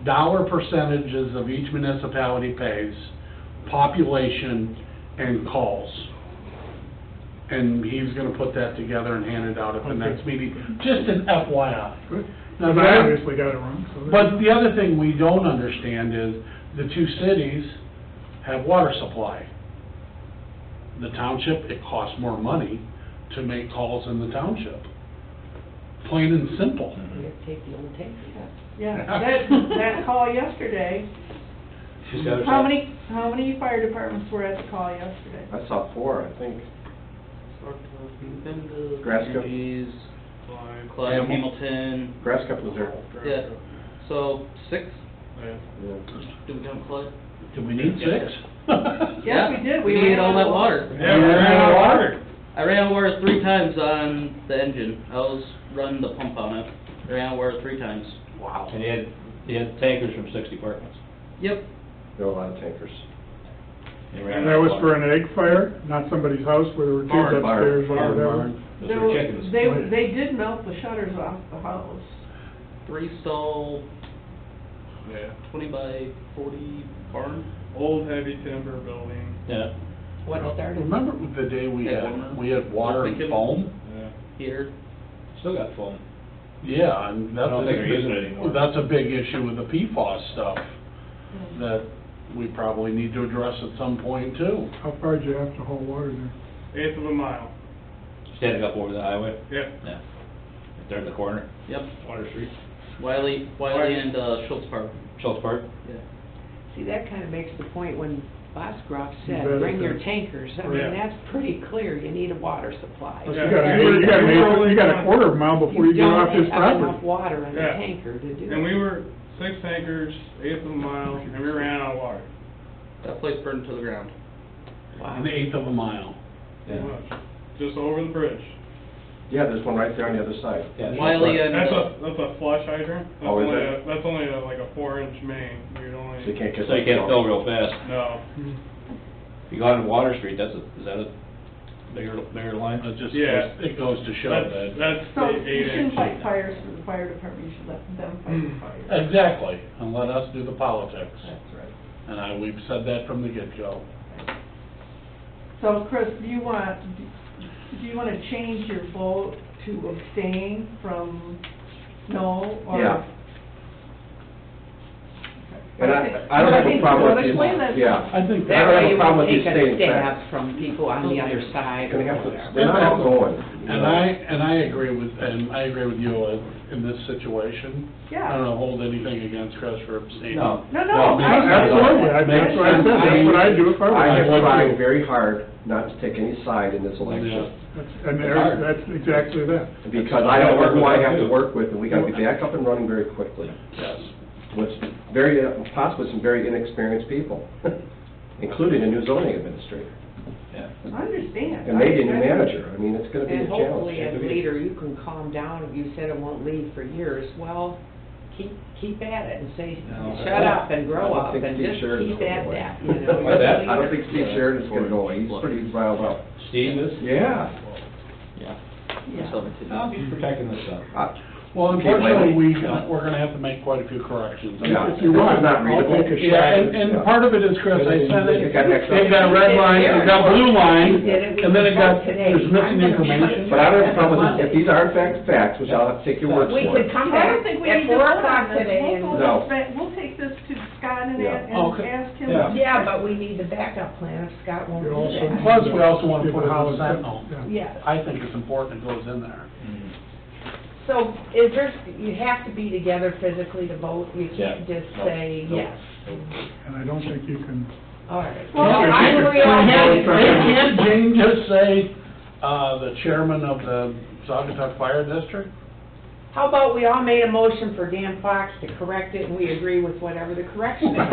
dollar percentages of each municipality pays, population, and calls. And he's gonna put that together and hand it out at the Okay. next meeting, just an FYI. Good. Now, But I that- obviously got it wrong, so. But the other thing we don't understand is the two cities have water supply. The township, it costs more money to make calls in the township. Plain and simple. We have to take the old tank. Yeah, that call yesterday, She's got her how stuff. many fire departments were at the call yesterday? I saw 4, I think. Graska. Graska. Clyde. Clyde, Hamilton, Grass Cup was there. yeah, so 6, Yeah. Yeah. do we count Clyde? Do we need 6? Yes, we did. We We need ran all out that of water. Yeah, we ran out of water. I ran out of water 3 times on the engine. I was running the pump on it. I ran out of water 3 times. Wow. And he had tankers from 6 departments. Yep. There were a lot of tankers. He ran And out that of was water. for an egg fire, not somebody's house where there were tubes Barn, upstairs or barn, whatever. barn. Those There were were- chickens. They did melt the shutters off the house. 3 stall, Yeah. 20 by 40 barn. Old heavy timber building. Yeah. What started? Remember the day we had water and foam? Yeah. Here. Still got foam. Yeah, and that's. I don't think they're using it anymore. That's a big issue with the PFAS stuff that we probably need to address at some point too. How far did you have to haul water there? 1/8 of a mile. Standing up over the highway. Yeah. Yeah. There in the corner, Yep. Water Street, Wiley and Schultz Park. Schultz Park. Yeah. See, that kind of makes the point when Boscroft You said, bet bring it your does. tankers. I Yeah. mean, that's pretty clear. You need a water supply. Plus, Yeah. you got a quarter of a mile before you get off his don't have enough property. water in the Yeah. tanker to do it. And we were 6 tankers, 1/8 of a mile, and we ran out of water. That place burned to the ground. Wow. An eighth of a mile. Pretty much. Just over the bridge. Yeah, there's one right there on the other side. Yeah. Wiley and, That's a flush hydrant. That's Oh, is only it? that's only like a 4-inch main. You'd So you only, can't get. So you can't fill real fast. no. If you go on Water Street, is that a bigger line? It just, Yeah. it goes to show that. That's So the you 8-inch. shouldn't fight fires for the fire department, you should let them fight the fires. Exactly, and let us do the politics. That's right. And we've said that from the get-go. So Chris, do you want to change your vote to abstain from no, or? Yeah. Okay. And I don't have a problem with Explain you, that. yeah. I think I That don't way have a you problem won't with you take staying a stab fast. from people on the other side. Gonna have to, or whatever. they're not all going. And I agree with you in this situation. Yeah. I don't hold anything against Chris for abstaining. No. No, Absolutely, that's what I said, that's what I'd do if I were. I have would tried too. very hard not to take any side in this election, And that's exactly that. because I don't know who I have to work with, and we gotta be back up and running very quickly. Yes. With very, possibly some very inexperienced people, including a new zoning administrator, Yeah. I understand. and maybe a new manager. I mean, it's gonna be a And hopefully, as challenge. leader, you can calm down. You said it won't lead for years. Well, keep at it and say, No, shut up and I grow don't up think and Steve just Sheridan's keep going at away. that, you know. Why that? I don't think Steve Sheridan's gonna go away, he's pretty riled up. Steve is? Yeah. Yeah. Yeah. So, No, he's protecting this stuff. Well, unfortunately, we're gonna have to make quite a few corrections. Yeah. If you want, It's not I'll readable. take a shot. Yeah, and Yeah. part of it is, Chris, I sent it, It got extra. it got a red line, it got blue line, We did it, we and then it got, voted today. there's missing information. But I don't have a problem with this. If these are in fact facts, which I'll have to take your word for We it. could come I back don't think we at need to 4 vote o'clock on this. today We'll and... go No. this back, we'll take this to Scott and Yeah. Okay. ask him. Yeah. Yeah, but we need the backup plan if Scott won't You do also- that. Plus, we also wanna Give put it it how in it's- Sentinel. yeah. Yes. I think it's important it goes in there. So is there, you have to be together physically to vote? You can't Yeah. just No. say No. yes? And I don't think you can, All right. Well, I agree on Can't that. Jane just say, the chairman of the Saugatuck Fire District? How about we all made a motion for Dan Fox to correct it and we agree with whatever the correction is?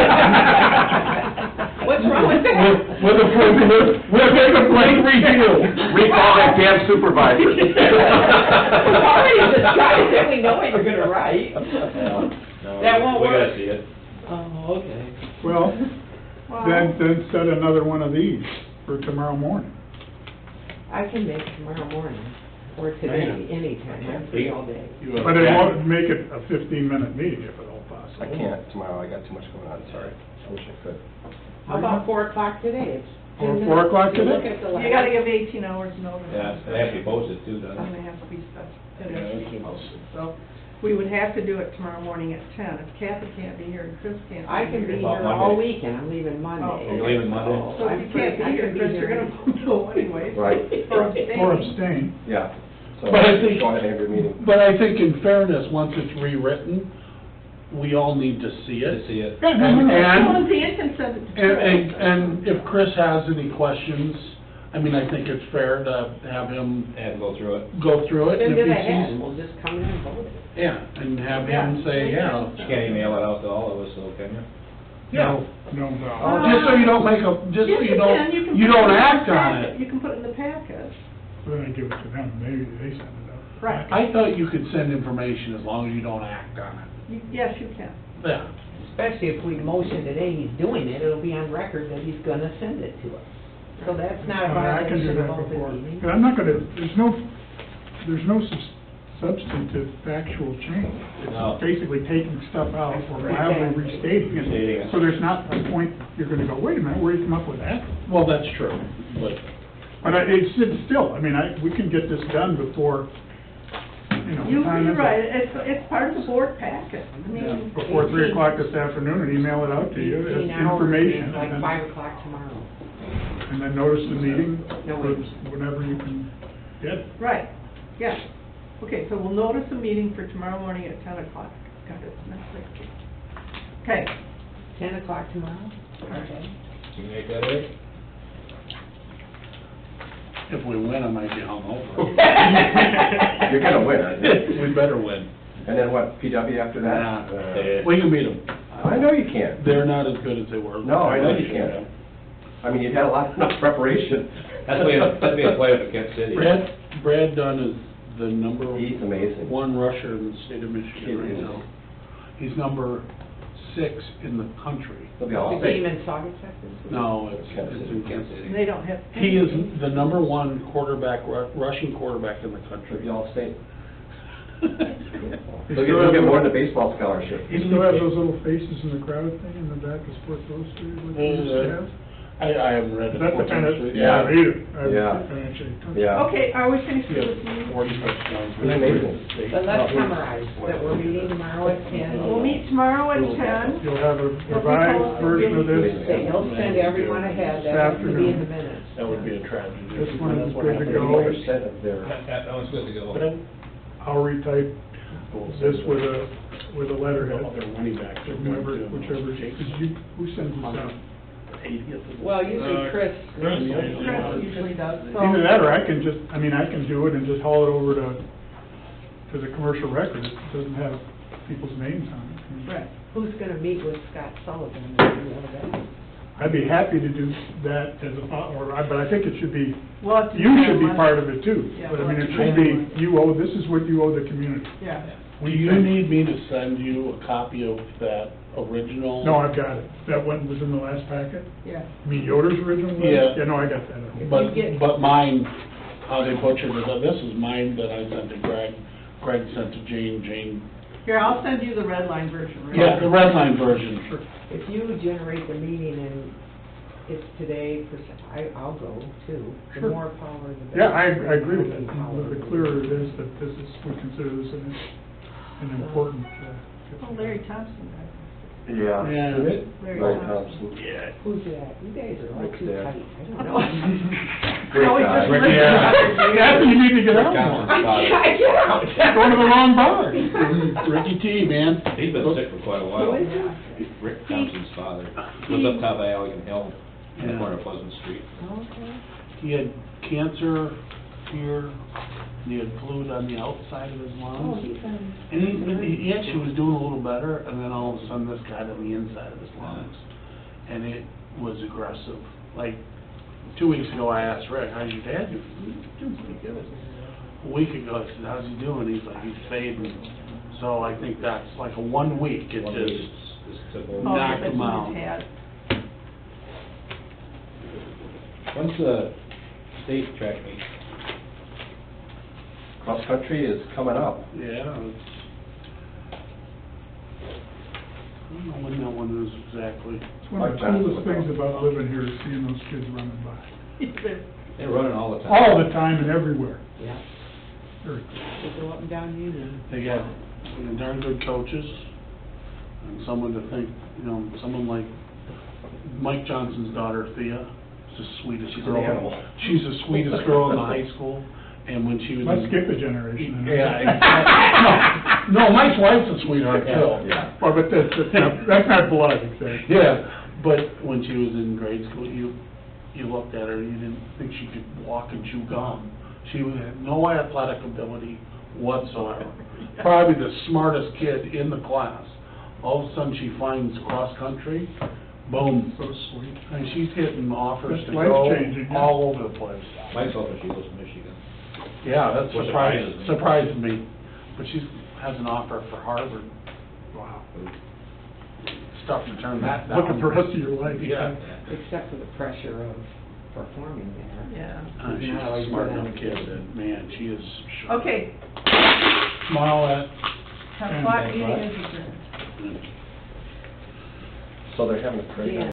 What's wrong with that? We'll take a blank review. Recall that damn supervisor. We've already decided that we know what you're gonna write. No, That won't we work. gotta see it. Oh, okay. well, Well, then set another one of these for tomorrow morning. I can make tomorrow morning, or today, anytime, I'm free all day. But it won't make it a 15-minute meeting if at all possible. I can't tomorrow. I got too much going on. Sorry. I wish I could. How about 4 o'clock today? It's 10 Or minutes 4 o'clock to today? Look at the You letter. gotta give 18 hours notice. Yeah, it has to be posted too, doesn't And it? they have to be stuff, it has to be posted, so we would have to do it tomorrow morning at 10. If Kathy can't be here and Chris can't be here. I can be About here all Monday. weekend, I'm leaving Monday. Oh, You're leaving Monday? So if you can't be here, Chris, you're gonna go anyway. Right. Or abstain. Or abstain. Yeah. So But I think- go ahead and have your meeting. But I think in fairness, once it's rewritten, we all need to see To it. see it. Yeah, no, no, no. Well, And, Dan can send it to and, Chris. and if Chris has any questions, I mean, I think it's fair to have him And go through it. go through it. Send and if it he ahead, sees- and we'll just come in and vote it. Yeah, and have him say, yeah. You can't email it out to all of us, though, can you? Yeah. No, Just so you don't make a, just so Yes, you can. don't, can you put don't it in the act on packet. it. You can put it in the packet. then I give it to them, maybe they send it out. Right. I thought you could send information as long as you don't act on it. Yes, you can. Yeah. Especially if we motion today, he's doing it, it'll be on record that he's gonna send it to us. So that's not a I can do violation of that open before. meeting. And I'm not gonna, there's no substantive factual change. No. It's basically taking stuff out or mildly restating Restating it. it. So there's not a point, you're gonna go, wait a minute, where did you come up with that? Well, that's true, but It's still, I mean, we can get this done before, you know. time You're is right, up. it's part of the board packet. I mean, Before 3 o'clock this afternoon and email it out to you as 18 hours, information. Like and then- 5 o'clock tomorrow. And then notice the meeting No, for wait. whenever you can get it. right, yeah. Okay, so we'll notice a meeting for tomorrow morning at 10 o'clock. Got it, next week. Okay, 10 o'clock tomorrow? Okay. Can you make that right? if we win, I might be hungover. You're gonna win, aren't you? We better win. And then what, PW after that? Nah, we can beat them. I know you can. They're not as good as they were. No, I know you can. I mean, you've had enough preparation. That's being played at Kent City. Brad Dunn is the number He's amazing. one rusher in the state of Michigan right He is. now. He's number 6 in the country. He'll be all The state. game in Saugatuck this week? No, it's Kansas it's City. in Kansas City. they don't have. He is the number 1 quarterback, rushing quarterback in the He'll be country. all state. He'll get more than a baseball scholarship. You still have those little faces in the crowd thing in the back of Sports Illustrated, like you used to have? I haven't read it. That's the kind of, Yeah. yeah, either. Yeah. Actually. Yeah. Okay, are we finished with this Yeah, meeting? 40 touchdowns. Isn't amazing? But let's summarize that we're meeting tomorrow at 10. We'll meet tomorrow at 10. You'll have a revised version of this. Okay, you'll send everyone ahead, This that has to be in afternoon. the minutes. That would be a tragedy. This one is That's what good to happened. go. 80% of their, That one's good to go. I'll retype this with a letterhead, Other money back. whichever, who sends this out? Well, usually Chris. Chris Chris usually does, so. Either that, or I can do it and just haul it over to the commercial record. It doesn't have people's names on it. Right. Who's gonna meet with Scott Sullivan and do all that? I'd be happy to do that but I think it should be, We'll have to you do should be that part Monday. of it too. Yeah, But I mean, it we'll have should to be, this is what you owe the community. Yeah. Do you need me to send you a copy of that original? No, I've got it. That one was in the last packet? Yeah. You mean Yoder's original one? Yeah. Yeah, no, I got that. But mine, how they butchered it, this is mine that I sent to Greg Craig sent to Jane. Here, I'll send you the red line version, right? Yeah, the red line version. If you generate the meeting and it's today, I'll go too. The Sure. more power, the better. Yeah, I agree with that. Power. The clearer it is that this is, we consider this an important. Oh, Larry Thompson, Yeah. Yeah. Larry Larry Thompson. Thompson. Yeah. Who's that? You guys are all Rick's too dad. tight. I don't know. Great No, he guy. just Rick- listened. Yeah. Kathy, you need to get out Rick more. Thompson's father. I get out. Going to the wrong bar. Ricky T, man. He's been sick for quite a while. Who is it? Rick Thompson's father. Lives up top of Allegan Hill, in the Yeah. corner of Pleasant Street. Okay. He had cancer here, and he had fluid on the outside of his Oh, lungs. he's on. And he actually was doing a little better, and then all of a sudden this got on the inside of his lungs. And it was aggressive. Like, 2 weeks ago I asked Rick, how's your dad doing? He's doing pretty good. A week ago I said, how's he doing? He's like, he's fading. So I think that's like a 1 week, it One of these just, is took over. Oh, Knocked that him he out. had. When's the state track meet? Cross country is coming up. yeah, it's, I don't know when that one is exactly. It's one of the coolest things about living here is seeing those kids running by. They're running all the time. All the time and everywhere. Yeah. Very cool. They go up and down Union. They got darn good coaches, and someone to think, someone like Mike Johnson's daughter, Thea, is the sweetest She's an girl. animal. She's the sweetest girl in the high school, and when she was. Let's skip a generation. Yeah, exactly. No, Mike's wife's a sweetheart too. Yeah. Well, but that's not blood, exactly. Yeah, but when she was in grade school, you looked at her, and you didn't think she could walk and chew gum. She had no athletic ability whatsoever. Probably the smartest kid in the class. All of a sudden, she finds cross-country, boom. So sweet. And she's getting offers That's to go life-changing, yeah. all over the place. Mike's hoping she goes to Michigan. Yeah, that Which surprised me. But she has an offer for Harvard. Wow. It's tough to turn that down. Looking for the rest of your life. Yeah. Except for the pressure of performing there. Yeah. She's Not a always smart good on enough the kid, field. and man, she is sharp. Okay, Smile at. 10 o'clock meeting is adjourned. So they're having a parade. Yeah.